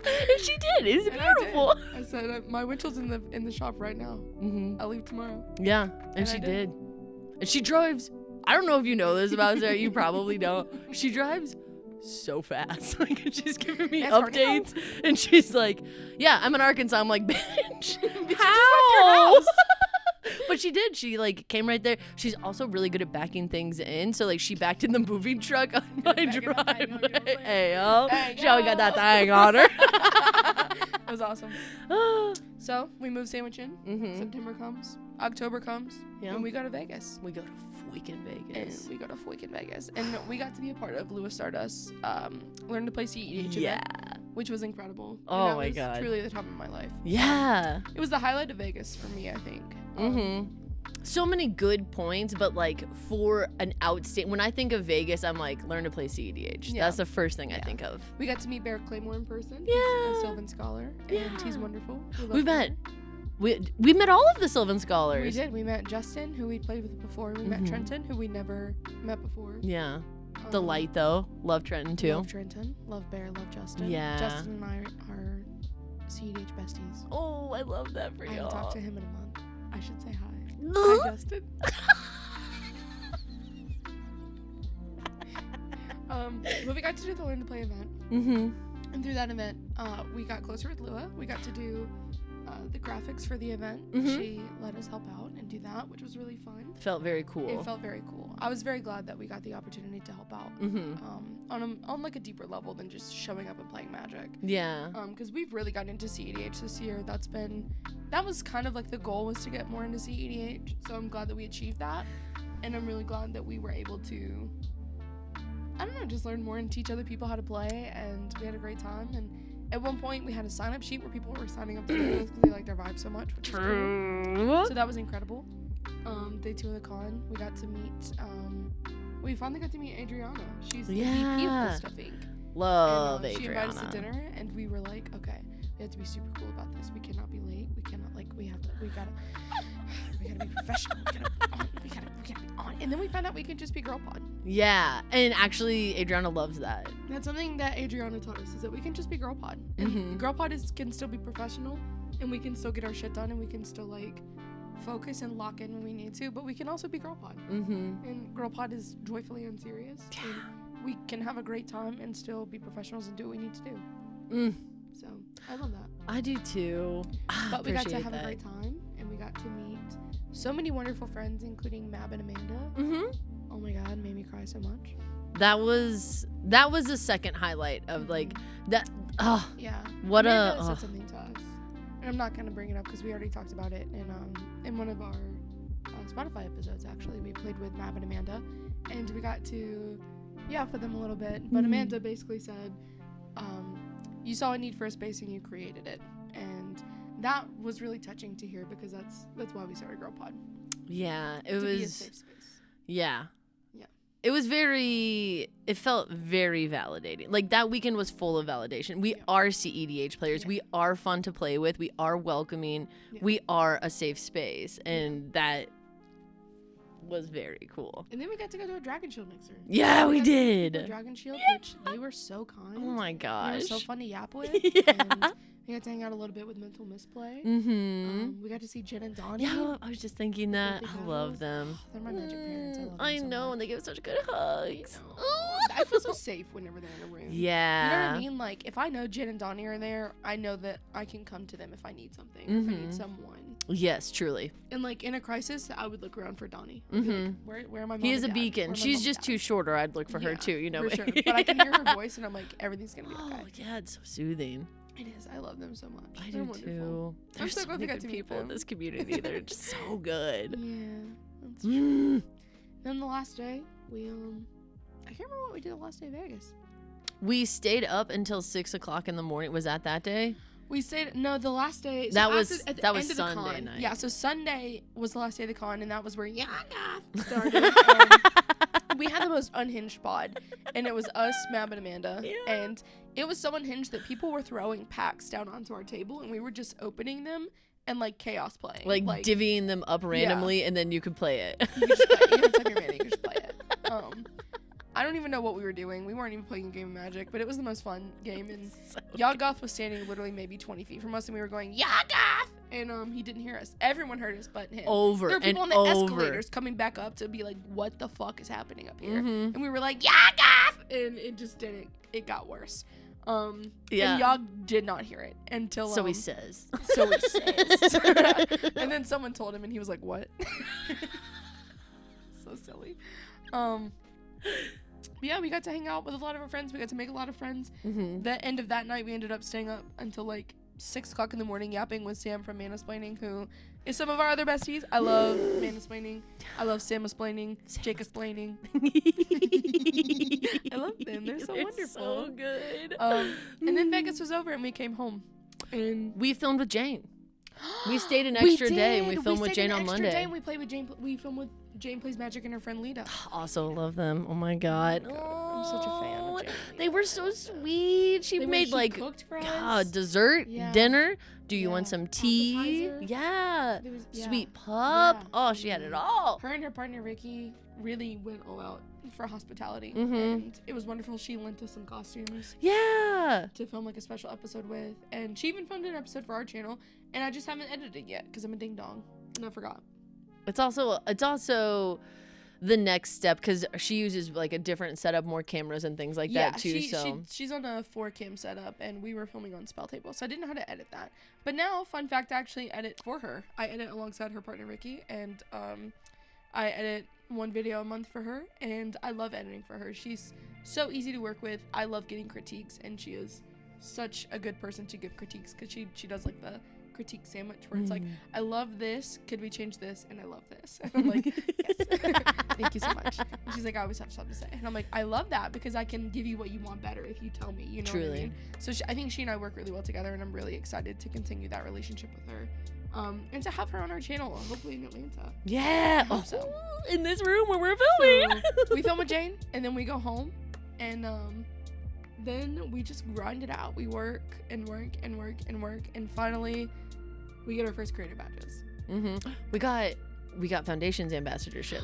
And she did. It's beautiful. I said, my windshield's in the shop right now. I'll leave tomorrow. Yeah, and she did. And she drives. I don't know if you know this about Sarah. You probably don't. She drives so fast. Like, she's giving me updates, and she's like, "Yeah, I'm in Arkansas." I'm like, "Bitch, how?" But she did. She like came right there. She's also really good at backing things in. So like she backed in the moving truck on my driveway. Hey yo, she always got that thing on her. It was awesome. So we moved sandwich in. September comes. October comes. Yeah. And we go to Vegas. We go to freaking Vegas. And we got to be a part of Louis Stardust's Learn to Play CEH event, which was incredible. Oh my god. Truly the top of my life. Yeah. It was the highlight of Vegas for me, I think. so many good points, but like for an outstanding, when I think of Vegas, I'm like, learn to play CEDH. Yeah. That's the first thing I think of. We got to meet Barrett Claymore in person. Yeah. He's a Sylvan Scholar, and he's wonderful. We met. We met all of the Sylvan Scholars. We did. We met Justin, who we'd played with before. We met Trenton, who we never met before. Yeah. Delight, though. Love Trenton, too. Love Trenton. Love Bear. Love Justin. Yeah. Justin and I are CEDH besties. Oh, I love that for I y'all. haven't talked to him in a month. I should say hi. Hi, Justin. But we got to do the Learn to Play event. And through that event, we got closer with Lua. We got to do the graphics for the event. She let us help out and do that, which was really fun. Felt very cool. It felt very cool. I was very glad that we got the opportunity to help out on like a deeper level than just showing up and playing Magic. Yeah. Because we've really gotten into CEDH this year. That was kind of like the goal, was to get more into CEDH. So I'm glad that we achieved that. And I'm really glad that we were able to, I don't know, just learn more and teach other people how to play. And we had a great time. And at one point, we had a sign-up sheet where people were signing up to play because they liked our vibe so much, which is cool. So that was incredible. Day 2 of the con, we got to meet, we finally got to meet Adriana. She's the VP of Cool Stuff Inc. Love and, Adriana. She invited us to dinner, and we were like, okay, we have to be super cool about this. We cannot be late. We cannot, like, we gotta be professional. We gotta be on. And then we found out we could just be Girlpod. Yeah, and actually, Adriana loves that. That's something that Adriana taught us, is that we can just be Girlpod. And Girlpod can still be professional, and we can still get our shit done, and we can still, like, focus and lock in when we need to, but we can also be Girlpod. And Girlpod is joyfully unserious. And we can have a great time and still be professionals and do what we need to do. So I love that. I do too. But we got to have a great time, and we got to meet so many wonderful friends, including Mab and Amanda. Oh my god, made me cry so much. That was the second highlight of like that. Oh yeah. What Amanda said something to us, and I'm not gonna bring it up because we already talked about it in one of our Spotify episodes. Actually, we played with Mab and Amanda, and we got to for them a little bit. But Amanda basically said, you saw a need for a space and you created it, and that was really touching to hear, because that's why we started Girlpod. Yeah, it was be a safe space. Yeah. It felt very validating. Like, that weekend was full of validation. We are CEDH players. We are fun to play with. We are welcoming. We are a safe space, and that was very cool. And then we got to go to a Dragon Shield mixer. Yeah, we did. A Dragon Shield, which they were so kind. Oh my gosh. They were so fun to yap with. And we got to hang out a little bit with Mental Misplay. We got to see Jen and Donnie. Yeah, I was just thinking that. I love them. They're my Magic parents. I love them I so know, much. and they give such good hugs. I feel so safe whenever they're in a room. Yeah. You know what I mean? Like, if I know Jen and Donnie are there, I know that I can come to them if I need something, or if I need someone. Yes, truly. And, like, in a crisis, I would look around for Donnie. Like, where are my mom He is and a dad? beacon. She's just too short, or I'd look for her too, you know. For sure. But I can hear her voice, and I'm like, everything's going to be okay. Oh, yeah, it's so soothing. It is. I love them so much. I They're do wonderful. too. There's so many good people in this community. They're just so good. Yeah, that's true. Then the last day, I can't remember what we did the last day of Vegas. We stayed up until 6 o'clock in the morning. Was that day? We stayed, no, the last day. So that was Sunday night. Yeah, so Sunday was the last day of the con, and that was where Yaga started. We had the most unhinged pod, and it was us, Mab, and Amanda. Yeah. And it was so unhinged that people were throwing packs down onto our table, and we were just opening them and, like, chaos playing. Like divvying them up randomly, and then you could play it. You could just play it. You didn't have your mana, you could just play it. I don't even know what we were doing. We weren't even playing a game of Magic, but it was the most fun game. And so Yawgoth was standing literally maybe 20 feet from us, and we were going, Yawgoth! And he didn't hear us. Everyone heard us but him. Over there were people and on the over. escalators coming back up to be like, what the fuck is happening up here? And we were like, Yawgoth! And it just didn't. It got worse. And Yawg did not hear it until... So he says. So he says. And then someone told him, and he was like, what? So silly. Yeah, we got to hang out with a lot of our friends. We got to make a lot of friends. The end of that night, we ended up staying up until like 6 o'clock in the morning yapping with Sam from Manasplaining, who is some of our other besties. I love Manasplaining. I love Samasplaining, Jacobsplaining. I love them. They're so wonderful. So good. And then Vegas was over and we came home. And we filmed with Jane. We stayed an extra day and we did. filmed with stayed Jane an on extra Monday. Day and we played with Jane. We filmed with Jane Plays Magic and her friend Lita. Also love them. Oh my god. I'm such a fan of Jane. They were so sweet. She made like cooked for us. Dessert, dinner. Do you want Yeah. some tea? Appetizer. Yeah. There was- Sweet pup. Yeah. Oh, she had it all. Her and her partner Ricky really went all out for hospitality, Mhm. and it was wonderful. She lent us some costumes Yeah. to film like a special episode with, and she even filmed an episode for our channel, and I just haven't edited it yet because I'm a ding dong and I forgot. It's also the next step because she uses like a different setup, more cameras and things like that too. She's on a 4cam setup, and we were filming on Spell Table, so I didn't know how to edit that. But now, fun fact, I actually edit for her. I edit alongside her partner Ricky, and I edit one video a month for her, and I love editing for her. She's so easy to work with. I love getting critiques, and she is such a good person to give critiques because she does like the critique sandwich where it's like, I love this, could we change this, and I love this, and I'm like, yes. Thank you so much. And she's like, I always have something to say, and I'm like, I love that because I can give you what you want better if you tell me, you know. Truly. What I mean? So I think she and I work really well together, and I'm really excited to continue that relationship with her, and to have her on our channel, hopefully in Atlanta. Yeah. I hope so. In this room where we're filming. So we film with Jane, and then we go home, and then we just grind it out. We work and work and work and work, and finally we get our first creator badges. We got Foundations ambassadorship.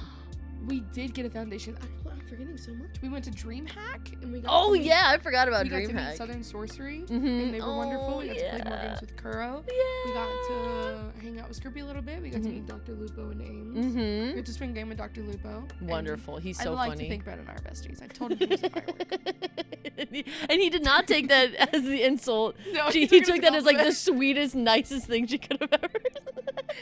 We did get a foundation. I'm forgetting so much. We went to DreamHack, and we got Oh to meet, yeah, I forgot about we got to meet DreamHack. Southern Sorcery, Mhm. and they were wonderful. We got to play more yeah. games with Kuro. Yeah. We got to hang out with Scrippy a little bit. We got to meet Dr. Lupo and Ames. We got to spend a game with Dr. Lupo. Wonderful. He's so I like funny. to think Brett and I are besties. I told him he was a firework. and he did not take that as the insult. No, he it as took a that as like the compliment. sweetest, nicest thing she could have ever.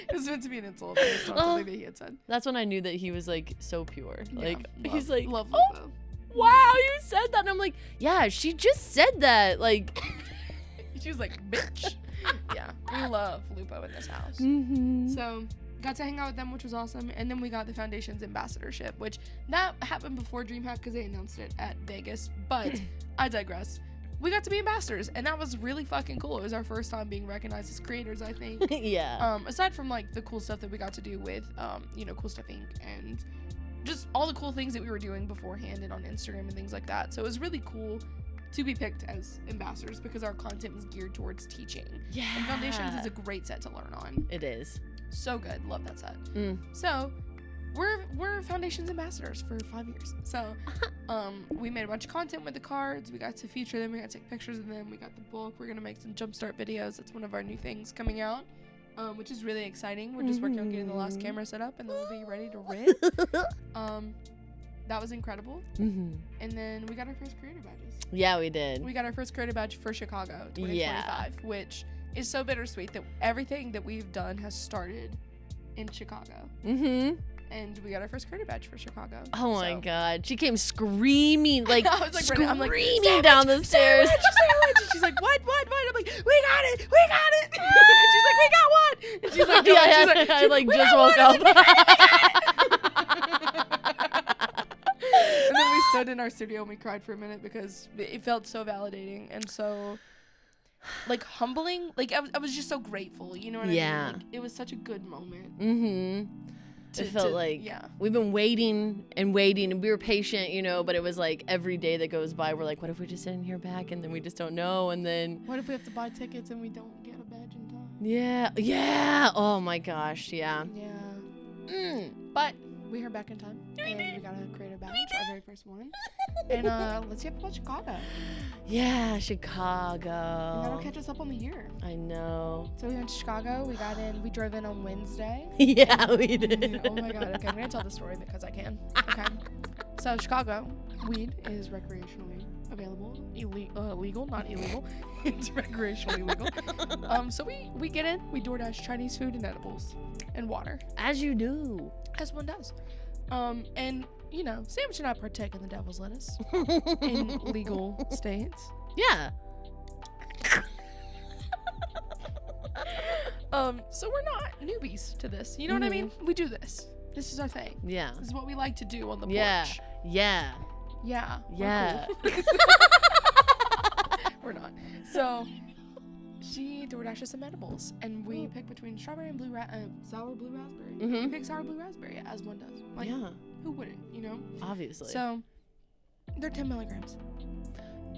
It was meant to be an insult. But it's not something that he had said. That's when I knew that he was like so pure. Like Yeah, he's like, love oh, Lupo. wow, you said that, and I'm like, yeah, she just said that. Like, She was like, bitch. Yeah, we love Lupo in this house. mm-hmm. So got to hang out with them, which was awesome. And then we got the Foundation's ambassadorship, which that happened before DreamHack because they announced it at Vegas. But I digress. We got to be ambassadors, and that was really fucking cool. It was our first time being recognized as creators, I think. yeah. Aside from like the cool stuff that we got to do with, Cool Stuff Inc. and just all the cool things that we were doing beforehand and on Instagram and things like that. So it was really cool to be picked as ambassadors because our content was geared towards teaching. Yeah. And Foundations is a great set to learn on. It is. So good. Love that set. Mm. So we're Foundations ambassadors for 5 years. So we made a bunch of content with the cards. We got to feature them. We got to take pictures of them. We got the book. We're going to make some Jumpstart videos. That's one of our new things coming out, which is really exciting. We're just working on getting the last camera set up, and then we'll be ready to rip. That was incredible. Mm-hmm. And then we got our first creator badges. Yeah, we did. We got our first creator badge for Chicago 2025, which is so bittersweet that everything that we've done has started in Chicago. Mm-hmm. And we got our first creator badge for Chicago. Oh my god. She came screaming, like, I was like, screaming I'm like, down the stairs. And she's like, what? I'm like, we got it. And she's like, we got one. And she's like, no. Yeah, And she's I like "We just got woke one." up. And then we stood in our studio and we cried for a minute because it felt so validating and so like humbling. Like I was just so grateful. You know what I mean? Like, it was such a good moment. Mm-hmm. It felt like we've been waiting and we were patient, but it was like every day that goes by, we're like, what if we just didn't hear back and then we just don't know, and then what if we have to buy tickets and we don't get a badge in time? Yeah. Oh my gosh, yeah. But we heard back in time, and we got a creator badge, our very first one. And let's hear about Chicago. Yeah, Chicago. And that'll catch us up on the year. I know. So we went to Chicago. We drove in on Wednesday. Yeah, we did. Oh my god. Okay, I'm gonna tell the story because I can. Okay. So Chicago, weed is recreationally available. Legal, not illegal. It's recreationally legal. So we get in. We DoorDash Chinese food and edibles and water. As you do. As one does. And Sam should not partake in the devil's lettuce in legal states. Yeah. So we're not newbies to this. You know what I mean? We do this. This is our thing. Yeah. This is what we like to do on the Yeah. porch. Yeah. Yeah. Yeah. We're, cool. We're not. So she DoorDashes some edibles, and we pick between strawberry and sour blue raspberry. Mm-hmm. We pick sour blue raspberry, as one does. Like, Yeah. who wouldn't, you know? Obviously. So, they're 10 milligrams.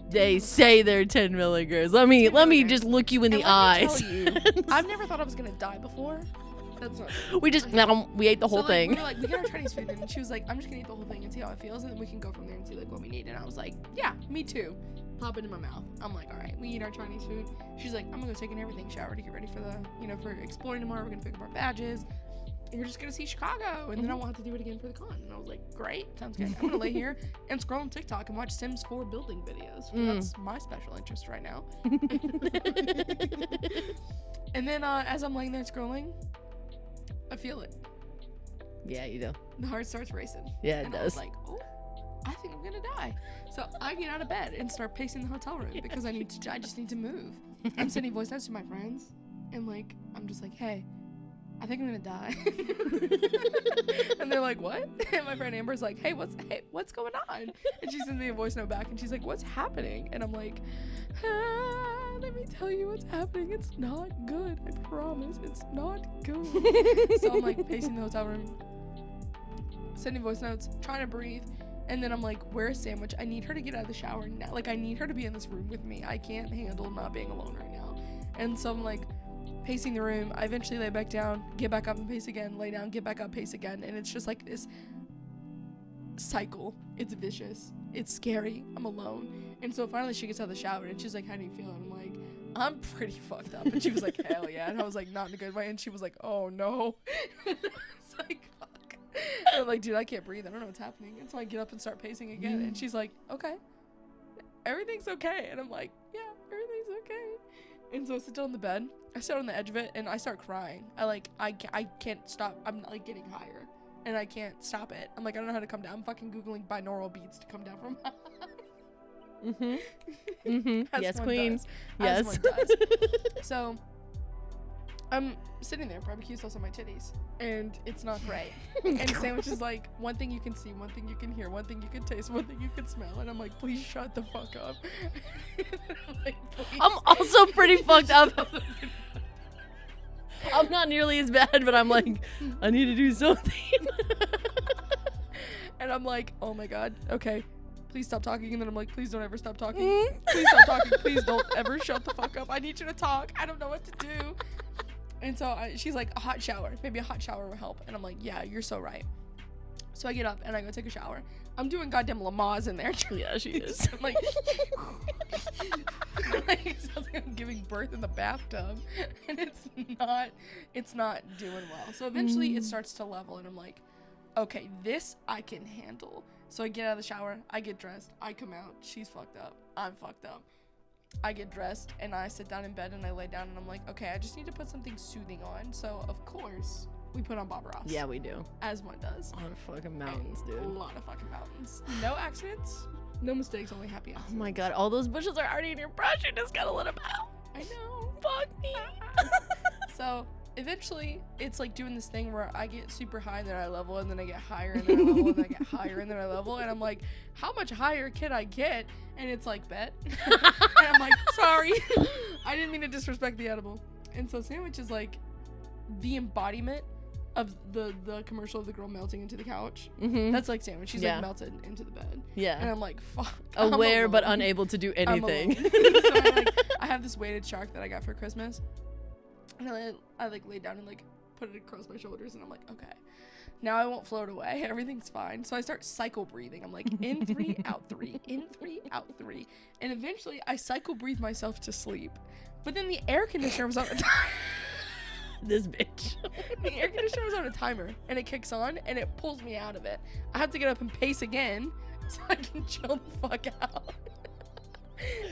They say they're 10 milligrams. Let me just look you in the eyes. I've never thought I was gonna die before. That's not true. we ate the whole thing. We were like, we get our Chinese food, and she was like, I'm just gonna eat the whole thing and see how it feels, and then we can go from there and see like what we need. And I was like, yeah, me too. Pop it in my mouth. I'm like, all right, we eat our Chinese food. She's like, I'm gonna go take an everything shower to get ready for for exploring tomorrow. We're gonna pick up our badges. And we're just gonna see Chicago, and then I won't have to do it again for the con. And I was like, great, sounds good. I'm gonna lay here and scroll on TikTok and watch Sims 4 building videos. That's my special interest right now. And then as I'm laying there scrolling, I feel it. Yeah, you do. The heart starts racing. Yeah, it and does. I was like, oh, I think I'm gonna die. So I get out of bed and start pacing the hotel room because I just need to move. I'm sending voice notes to my friends, and like I'm just like, hey, I think I'm gonna die. And they're like, what? And my friend Amber's like, hey, what's going on? And she sends me a voice note back, and she's like, what's happening? And I'm like, let me tell you what's happening. It's not good. I promise. It's not good. So I'm like pacing the hotel room, sending voice notes, trying to breathe. And then I'm like, where's Sandwich? I need her to get out of the shower now. Like, I need her to be in this room with me. I can't handle not being alone right now. And so I'm like pacing the room. I eventually lay back down, get back up and pace again, lay down, get back up, pace again. And it's just like this cycle. It's vicious. It's scary. I'm alone. And so finally she gets out of the shower, and she's like, how do you feel? And I'm like, I'm pretty fucked up. And she was like, hell yeah. And I was like, not in a good way. And she was like, oh no. It's like, fuck. And I'm like, dude, I can't breathe. I don't know what's happening. And so I get up and start pacing again. And she's like, okay, everything's okay. And I'm like, yeah, everything's okay. And so I sit down on the bed. I sit on the edge of it, and I start crying. I can't stop. I'm like getting higher, and I can't stop it. I'm like, I don't know how to come down. I'm fucking Googling binaural beats to come down from Yes, queen. Does. Yes. As one does. So I'm sitting there, barbecue sauce on my titties, and it's not great. And Sandwich is like, one thing you can see, one thing you can hear, one thing you can taste, one thing you can smell. And I'm like, please shut the fuck up. I'm like, I'm also pretty fucked up. I'm not nearly as bad, but I'm like, I need to do something. And I'm like, oh my god, okay, please stop talking. And then I'm like, please don't ever stop talking. Please stop talking. Please don't ever shut the fuck up. I need you to talk. I don't know what to do. And so she's like, a hot shower. Maybe a hot shower will help. And I'm like, yeah, you're so right. So I get up and I go take a shower. I'm doing goddamn Lamaze in there. Yeah, she is. I'm like, it sounds like I'm giving birth in the bathtub. And it's not doing well. So eventually it starts to level, and I'm like, okay, this I can handle. So I get out of the shower, I get dressed, I come out, she's fucked up, I'm fucked up. I get dressed, and I sit down in bed, and I lay down, and I'm like, okay, I just need to put something soothing on. So of course we put on Bob Ross. Yeah, we do. As one does. A lot of fucking mountains, dude. A lot of fucking mountains. No accidents, no mistakes, only happy accidents. Oh my god, all those bushes are already in your brush. You just gotta let them out. I know. Fuck me. So eventually it's like doing this thing where I get super high, and then I level, and then I get higher, and then I level, and then I get higher, and then I level, and I'm like, how much higher can I get? And it's like, bet. And I'm like, sorry. I didn't mean to disrespect the edible. And so Sandwich is like the embodiment of the commercial of the girl melting into the couch. That's like Sandwich. She's like melted into the bed. Yeah. And I'm like, fuck. Aware but unable to do anything. So I have this weighted shark that I got for Christmas. And I like laid down and like put it across my shoulders, and I'm like, okay, now I won't float away. Everything's fine. So I start cycle breathing. I'm like, in 3, out 3, in 3, out 3. And eventually I cycle breathe myself to sleep. But then the air conditioner was on a timer. This bitch. The air conditioner was on a timer, and it kicks on, and it pulls me out of it. I have to get up and pace again so I can chill the fuck out.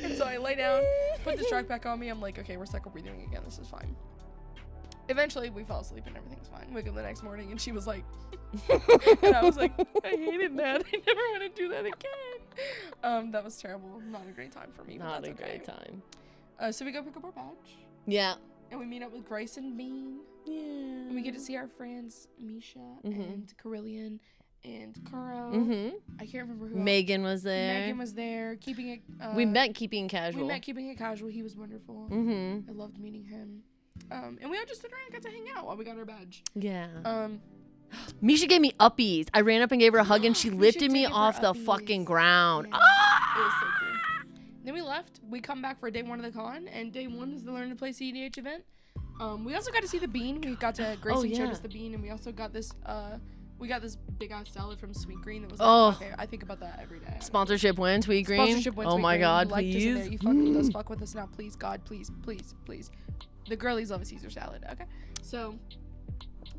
And so I lay down, put the shark back on me. I'm like, okay, we're cycle breathing again. This is fine. Eventually, we fell asleep, and everything's fine. Wake up the next morning, and she was like, and I was like, I hated that. I never want to do that again. That was terrible. Not a great time for me. Not but a that's okay. great time. So we go pick up our badge. Yeah. And we meet up with Grace and Bean. Yeah. And we get to see our friends, Misha and Carillion and Kuro. I can't remember who Megan was there. Megan was there. Keeping it. We met Keeping It Casual. We met Keeping It Casual. He was wonderful. I loved meeting him. And we all just stood around and got to hang out while we got our badge. Yeah. Misha gave me uppies. I ran up and gave her a hug, and she lifted me off the fucking ground. Yeah. It was so cool. Then we left. We come back for day 1 of the con, and day 1 is the Learn to Play CEDH event. We also got to see the bean. We got to Gracie showed us the bean, and we also got this. We got this big ass salad from Sweet Green that was like, I think about that every day. Sponsorship win, Sweet Green. Sponsorship win, oh Sweet my Green. God, You liked us in please. there. You fucking does fuck with us now, please, God, please, please, please. The girlies love a Caesar salad. Okay, so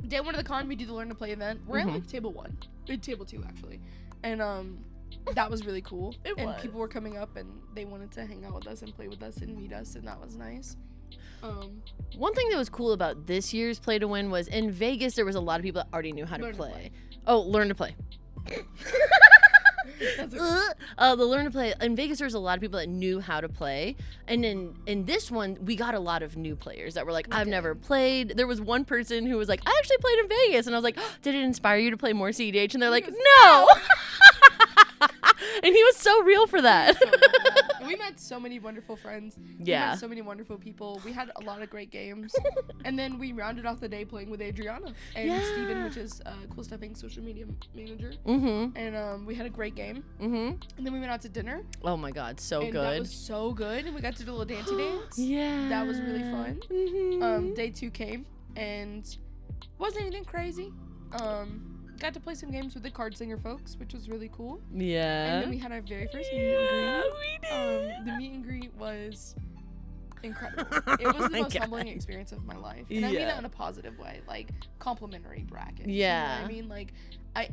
day 1 of the con, we do the Learn to Play event. We're at like table 1, table 2 actually, and that was really cool. People were coming up and they wanted to hang out with us and play with us and meet us, and that was nice. One thing that was cool about this year's Play to Win was in Vegas there was a lot of people that already knew how to play. Oh, Learn to Play. The Learn to Play in Vegas, there's a lot of people that knew how to play, and in this one we got a lot of new players that were like, I've never played. There was one person who was like, I actually played in Vegas, and I was like, did it inspire you to play more CEDH? And they're like, no. And he was so real for that. We met so many wonderful friends. Yeah. We met so many wonderful people. We had a lot of great games. And then we rounded off the day playing with Adriana and Steven, which is Cool Stuff Inc. social media manager. And we had a great game. And then we went out to dinner. Oh my God, so and good. That was so good. And we got to do a little dancey dance. Yeah. That was really fun. Day 2 came and wasn't anything crazy. Got to play some games with the Card Singer folks, which was really cool. Yeah. And then we had our very first meet and greet. We did. The meet and greet was incredible. It was the most humbling experience of my life. And I mean that in a positive way, like complimentary bracket. Yeah. You know what I mean? Like,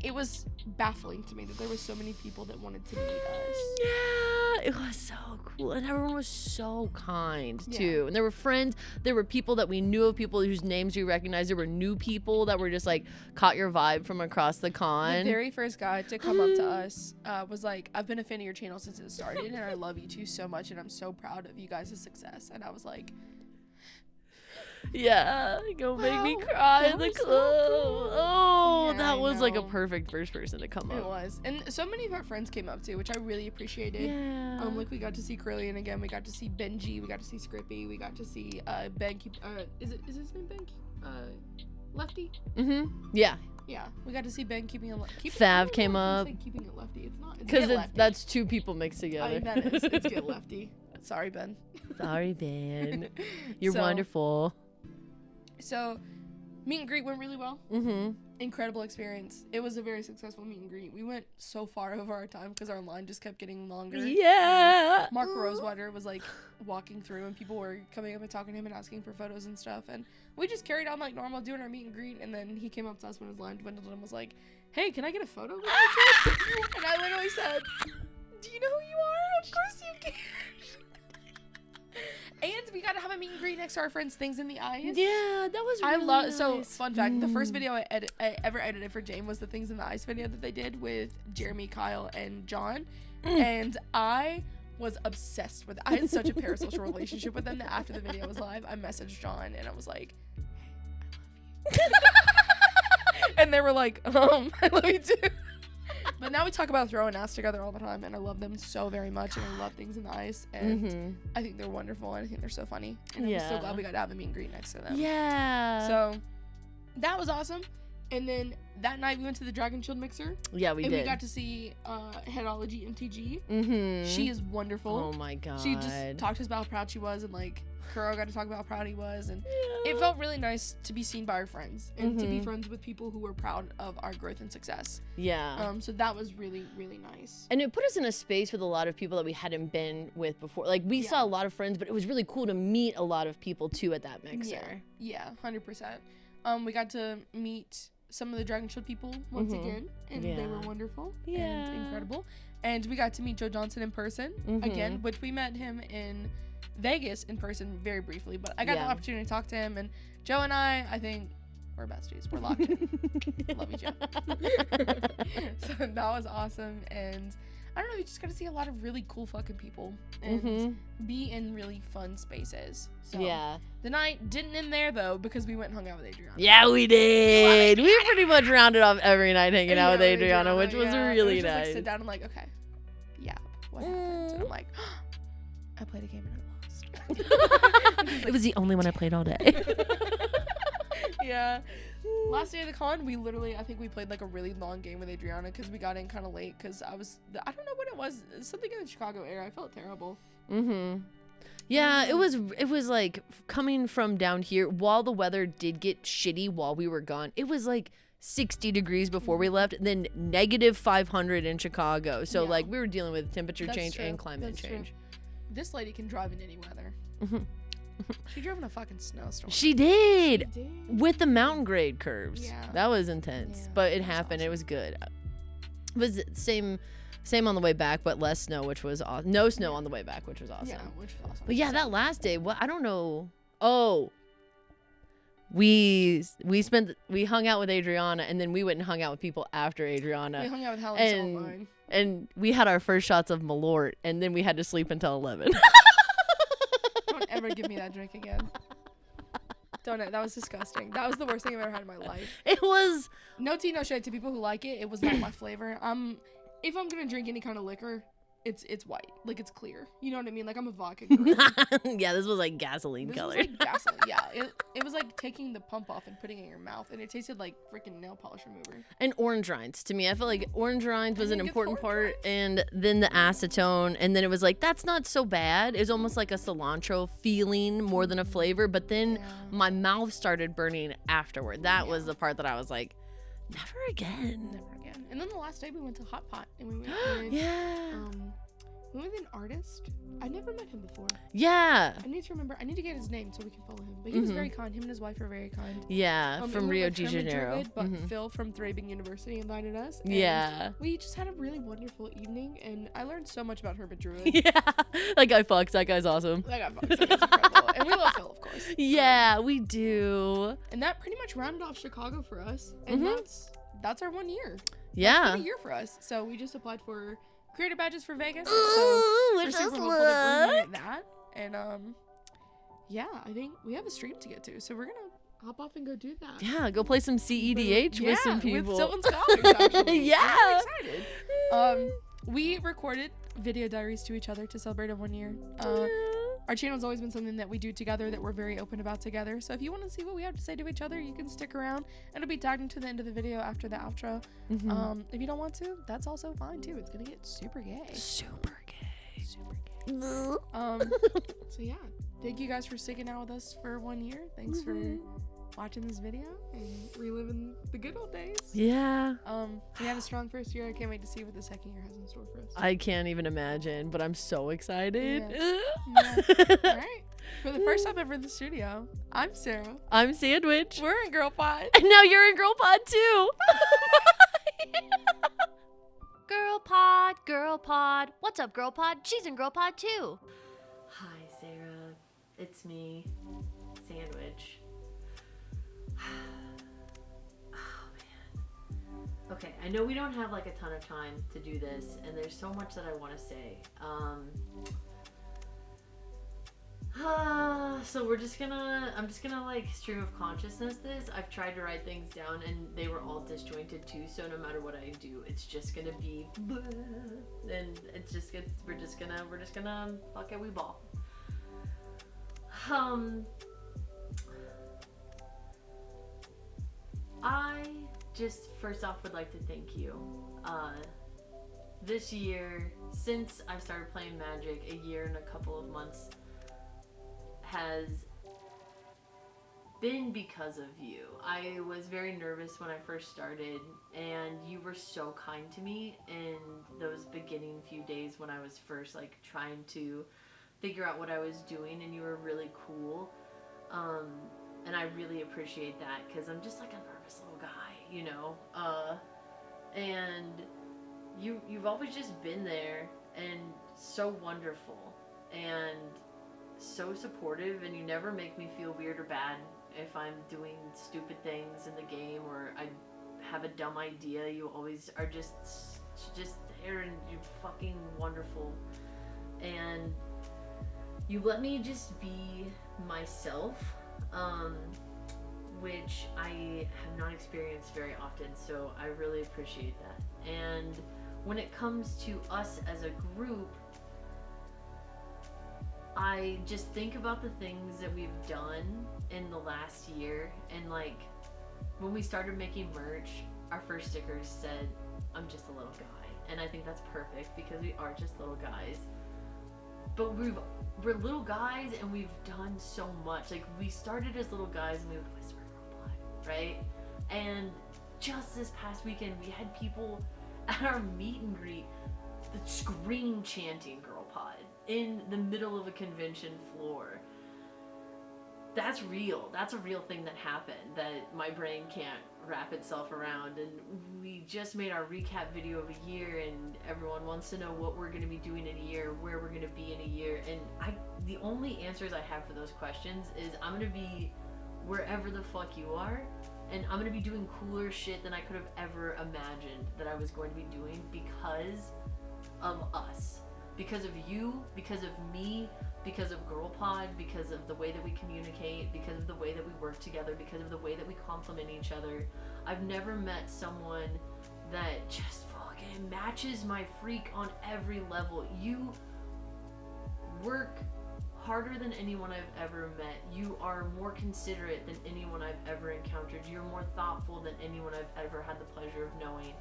it was baffling to me that there were so many people that wanted to meet us. Yeah, it was so cool. And everyone was so kind, too. And there were friends. There were people that we knew of, people whose names we recognized. There were new people that were just, like, caught your vibe from across the con. The very first guy to come up to us was like, I've been a fan of your channel since it started, and I love you two so much, and I'm so proud of you guys' success. And I was like... Yeah, go make me cry in the club. So cool. Yeah, that was like a perfect first person to come up. It was. And so many of our friends came up too, which I really appreciated. Yeah. Like we got to see Curlian again, we got to see Benji, we got to see Scrippy, we got to see Ben is his name Ben? Lefty? Yeah. Yeah. We got to see Ben keeping it lefty. Fav came up. Keeping it lefty. It's not. Because that's 2 people mixed together. That is. It's Get Lefty. Sorry, Ben. Sorry, Ben. You're wonderful. So, meet and greet went really well. Incredible experience. It was a very successful meet and greet. We went so far over our time because our line just kept getting longer. Yeah. Mark Rosewater was like walking through and people were coming up and talking to him and asking for photos and stuff. And we just carried on like normal doing our meet and greet. And then he came up to us when his line dwindled and was like, hey, can I get a photo with you? And I literally said, do you know who you are? Of course you can. And we got to have a meet and greet next to our friends' Things in the Eyes. Yeah, that was really nice. So, fun fact, the first video I ever edited for Jane was the Things in the Eyes video that they did with Jeremy, Kyle, and John. And I was obsessed with it. I had such a parasocial relationship with them that after the video was live, I messaged John and I was like, hey, I love you. And they were like, I love you too. But now we talk about throwing ass together all the time, and I love them so very much, and I love Things in the Ice, and I think they're wonderful, and I think they're so funny, and I'm so glad we got to have a meet and greet next to them. Yeah. So that was awesome. And then that night we went to the Dragon Shield Mixer. Yeah, we did. And we got to see Headology MTG. She is wonderful. Oh my God. She just talked to us about how proud she was, and like Kuro got to talk about how proud he was, and it felt really nice to be seen by our friends and to be friends with people who were proud of our growth and success. Yeah. So that was really, really nice. And it put us in a space with a lot of people that we hadn't been with before. Like we saw a lot of friends, but it was really cool to meet a lot of people too at that mixer. Yeah, 100%. We got to meet some of the Dragon Shield people once again, and they were wonderful and incredible. And we got to meet Joe Johnson in person again, which we met him in Vegas in person very briefly, but I got the opportunity to talk to him, and Joe and I think we're besties. We're locked in. Love you, Joe. So that was awesome, and I don't know, you just got to see a lot of really cool fucking people and be in really fun spaces. So Yeah. the night didn't end there though, because we went and hung out with Adriana. Yeah, we did. We pretty much rounded off every night hanging out with Adriana, which was really just, nice. Like, sit down and like, okay, yeah, what happened? And I'm like, I played a game and I lost. It was the only one I played all day. Yeah. Last day of the con, we literally, I think we played like a really long game with Adriana because we got in kind of late because I don't know what it was. Something in the Chicago area. I felt terrible. Yeah, it was like coming from down here while the weather did get shitty while we were gone. It was like 60 degrees before we left, and then negative 500 in Chicago. So like we were dealing with temperature change and climate change. True. This lady can drive in any weather. She drove in a fucking snowstorm. She did. With the mountain grade curves. Yeah. That was intense, but it happened. Awesome. It was good. It was same on the way back, but less snow, which was awesome. No snow on the way back, which was awesome. Yeah, which was awesome. But yeah, that last day, I don't know. Oh, we hung out with Adriana, and then we went and hung out with people after Adriana. We hung out with Helen and we had our first shots of Malort, and then we had to sleep until 11. Don't ever give me that drink again. Don't. That was disgusting. That was the worst thing I've ever had in my life. It was. No tea, no shade to people who like it. It was not my flavor. If I'm gonna drink any kind of liquor, it's white, like it's clear. You know what I mean? Like I'm a vodka girl. Yeah, this was like gasoline colored. Was like gasoline. Yeah, it was like taking the pump off and putting it in your mouth, and it tasted like freaking nail polish remover. And orange rinds. To me, I felt like orange rinds was an important part, and then the acetone, and then it was like that's not so bad. It was almost like a cilantro feeling more than a flavor, but then my mouth started burning afterward. That was the part that I was like, never again. Never again. And then the last day we went to Hot Pot, and we went with, we went with an artist. I never met him before. Yeah. I need to get his name so we can follow him. But he was very kind. Him and his wife are very kind. Yeah, from Rio de Janeiro. But Phil from Thraben University invited us. Yeah. We just had a really wonderful evening, and I learned so much about Herbert Druid. Yeah. That guy fucks. That guy's awesome. That guy fucks. That guy's incredible. And we love Phil, of course. Yeah, we do. And that pretty much rounded off Chicago for us. And that's our 1 year. Yeah. That's been a year for us. So we just applied for creator badges for Vegas. Ooh, so wish we're us super hopeful that we're gonna luck. get that. And yeah, I think we have a stream to get to, so we're gonna hop off and go do that. Yeah, go play some CEDH with some people. With Sylvan Scholars, actually. Yeah. I'm excited. We recorded video diaries to each other to celebrate our 1 year. Our channel's always been something that we do together that we're very open about together. So if you want to see what we have to say to each other, you can stick around. And it'll be tagged into the end of the video after the outro. If you don't want to, that's also fine too. It's gonna get super gay. Super gay. Super gay. So yeah, thank you guys for sticking out with us for 1 year. Thanks for watching this video and reliving the good old days. Yeah. We had a strong first year. I can't wait to see what the second year has in store for us. I can't even imagine, but I'm so excited. Yeah. All right. For the first time ever in the studio, I'm Sarah. I'm Sandwich. We're in Girlpod. And now you're in Girlpod too. Girlpod. What's up, Girlpod? She's in Girlpod too. Hi, Sarah. It's me, Sandwich. Oh, man. Okay, I know we don't have like a ton of time to do this, and there's so much that I want to say. So I'm just gonna like stream of consciousness this. I've tried to write things down and they were all disjointed too, so no matter what I do, it's just gonna be and we're just gonna fuck it, we ball. I just first off would like to thank you. This year, since I started playing Magic, a year and a couple of months has been because of you. I was very nervous when I first started, and you were so kind to me in those beginning few days when I was first like trying to figure out what I was doing, and you were really cool. And I really appreciate that because I'm just like a nervous little guy, you know. And you've always just been there and so wonderful and so supportive, and you never make me feel weird or bad if I'm doing stupid things in the game or I have a dumb idea. You always are just there, and you're fucking wonderful. And you let me just be myself, which I have not experienced very often, so I really appreciate that. And when it comes to us as a group, I just think about the things that we've done in the last year, and like when we started making merch, our first stickers said, "I'm just a little guy," and I think that's perfect because we are just little guys. But we're little guys, and we've done so much. Like, we started as little guys, and we would whisper Girlpod, right? And just this past weekend, we had people at our meet and greet that scream chanting Girlpod in the middle of a convention floor. That's real. That's a real thing that happened that my brain can't wrap itself around. And we just made our recap video of a year, and everyone wants to know what we're going to be doing in a year, where we're going to be in a year. And the only answers I have for those questions is I'm going to be wherever the fuck you are, and I'm going to be doing cooler shit than I could have ever imagined that I was going to be doing because of us. Because of you, because of me, because of Girlpod, because of the way that we communicate, because of the way that we work together, because of the way that we complement each other. I've never met someone that just fucking matches my freak on every level. You work harder than anyone I've ever met. You are more considerate than anyone I've ever encountered. You're more thoughtful than anyone I've ever had the pleasure of knowing.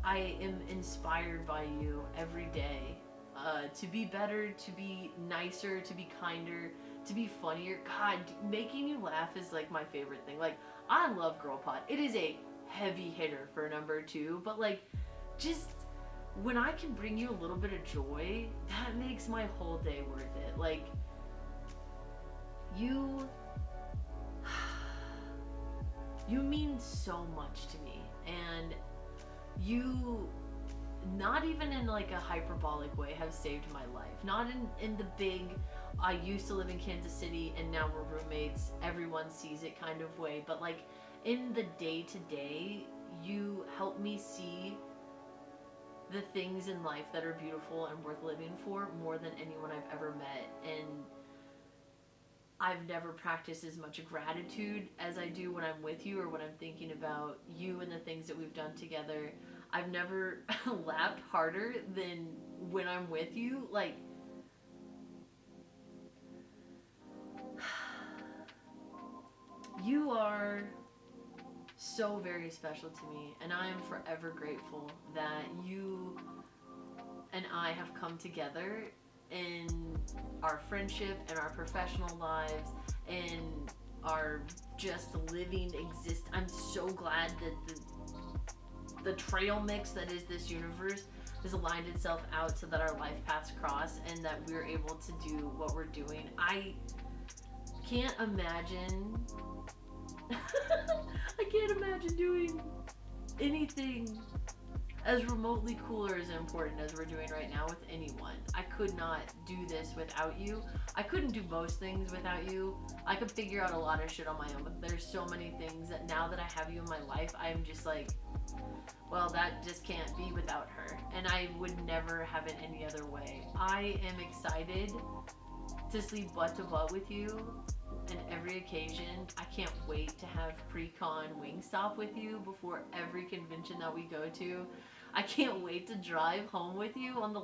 I am inspired by you every day. To be better, to be nicer, to be kinder, to be funnier. God, making you laugh is like my favorite thing. Like, I love Girlpod. It is a heavy hitter for number 2, but like, just when I can bring you a little bit of joy, that makes my whole day worth it. Like, you mean so much to me, and you, not even in like a hyperbolic way, have saved my life. Not in the big, I used to live in Kansas City and now we're roommates, everyone sees it kind of way, but like in the day-to-day, you help me see the things in life that are beautiful and worth living for more than anyone I've ever met. And I've never practiced as much gratitude as I do when I'm with you or when I'm thinking about you and the things that we've done together. I've never laughed harder than when I'm with you. Like, you are so very special to me, and I am forever grateful that you and I have come together in our friendship and our professional lives and our just living exist. I'm so glad that the trail mix that is this universe has aligned itself out so that our life paths cross and that we're able to do what we're doing. I can't imagine I can't imagine doing anything as remotely cool or as important as we're doing right now with anyone. I could not do this without you. I couldn't do most things without you. I could figure out a lot of shit on my own, but there's so many things that now that I have you in my life, I'm just like, well, that just can't be without her. And I would never have it any other way. I am excited to sleep butt to butt with you on every occasion. I can't wait to have pre-con Wingstop with you before every convention that we go to. I can't wait to drive home with you on the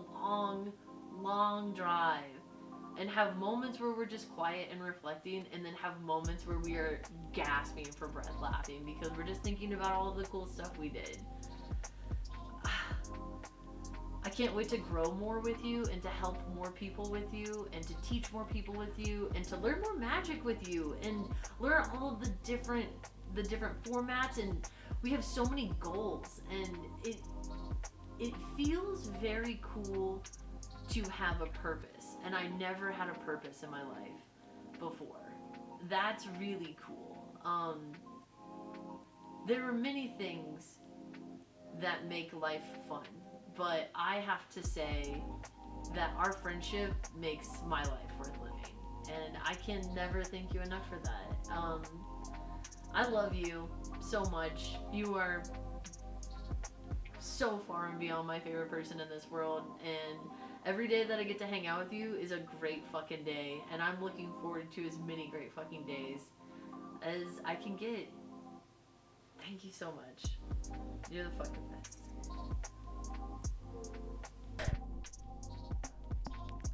long drive and have moments where we're just quiet and reflecting, and then have moments where we are gasping for breath laughing because we're just thinking about all of the cool stuff we did. I can't wait to grow more with you and to help more people with you and to teach more people with you and to learn more magic with you and learn all of the different formats. And we have so many goals, and it feels very cool to have a purpose, and I never had a purpose in my life before. That's really cool. There are many things that make life fun, but I have to say that our friendship makes my life worth living, and I can never thank you enough for that. I love you so much. You are so far and beyond my favorite person in this world, and every day that I get to hang out with you is a great fucking day, and I'm looking forward to as many great fucking days as I can get. Thank you so much. You're the fucking best.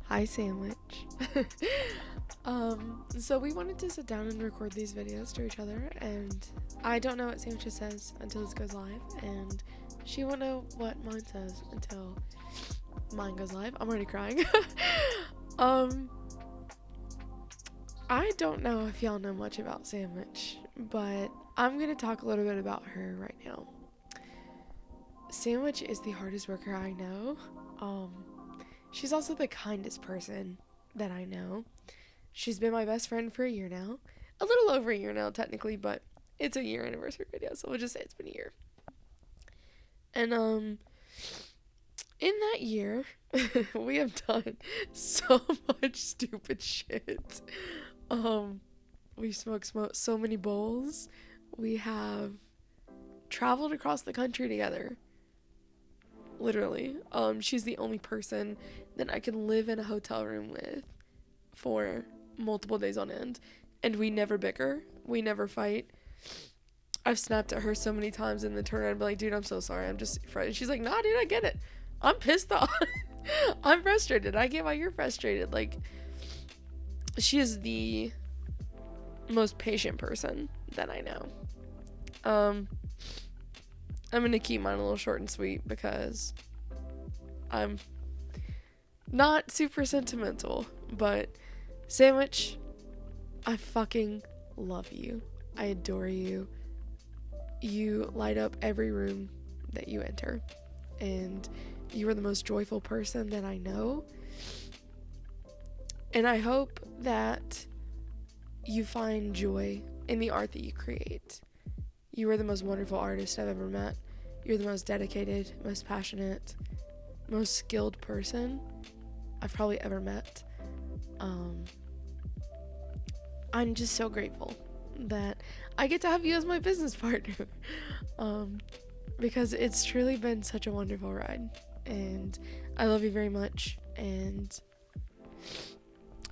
Hi, Sandwich. So we wanted to sit down and record these videos to each other, and I don't know what Sandwich says until this goes live, and she won't know what mine says until mine goes live. I'm already crying. I don't know if y'all know much about Sandwich, but I'm gonna talk a little bit about her right now. Sandwich is the hardest worker I know. She's also the kindest person that I know. She's been my best friend for a year now. A little over a year now, technically, but it's a year anniversary video, so we'll just say it's been a year. And, in that year, we have done so much stupid shit. We've smoked so many bowls. We have traveled across the country together. Literally. She's the only person that I can live in a hotel room with for multiple days on end. And we never bicker. We never fight. I've snapped at her so many times and then turn around and be like, dude, I'm so sorry. I'm just frustrated. She's like, nah, dude, I get it. I'm pissed off. I'm frustrated. I get why you're frustrated. Like, she is the most patient person that I know. I'm gonna keep mine a little short and sweet because I'm not super sentimental, but Sandwich, I fucking love you. I adore you. You light up every room that you enter, and you are the most joyful person that I know. And I hope that you find joy in the art that you create. You are the most wonderful artist I've ever met. You're the most dedicated, most passionate, most skilled person I've probably ever met. I'm just so grateful that I get to have you as my business partner. Because it's truly been such a wonderful ride. And I love you very much. And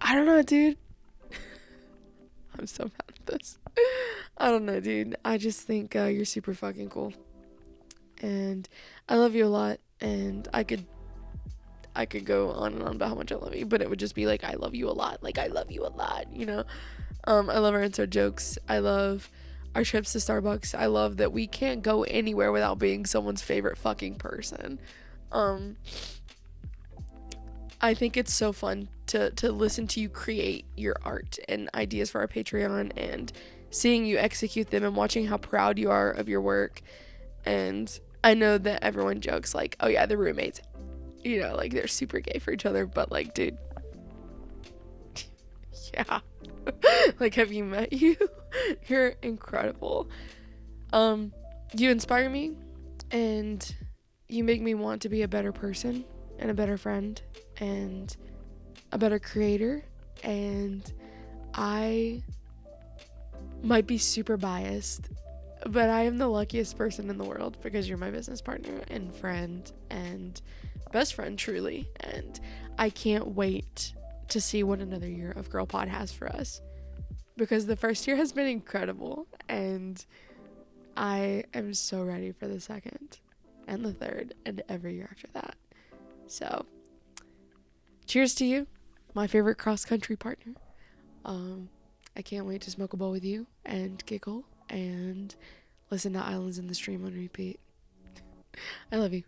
I don't know, dude. I'm so mad at this. I don't know, dude. I just think you're super fucking cool. And I love you a lot. And I could go on and on about how much I love you, but it would just be like, I love you a lot. Like, I love you a lot, you know? I love our inside jokes. I love our trips to Starbucks. I love that we can't go anywhere without being someone's favorite fucking person. I think it's so fun to listen to you create your art and ideas for our Patreon, and seeing you execute them and watching how proud you are of your work. And I know that everyone jokes like, oh yeah, the roommates, you know, like they're super gay for each other, but like, dude, yeah. Like, have you met you? You're incredible. You inspire me, and you make me want to be a better person and a better friend and a better creator. And I might be super biased, but I am the luckiest person in the world because you're my business partner and friend and best friend, truly. And I can't wait to see what another year of Girlpod has for us, because the first year has been incredible, and I am so ready for the second and the third and every year after that. So cheers to you, my favorite cross-country partner. I can't wait to smoke a bowl with you and giggle and listen to Islands in the Stream on repeat. I love you.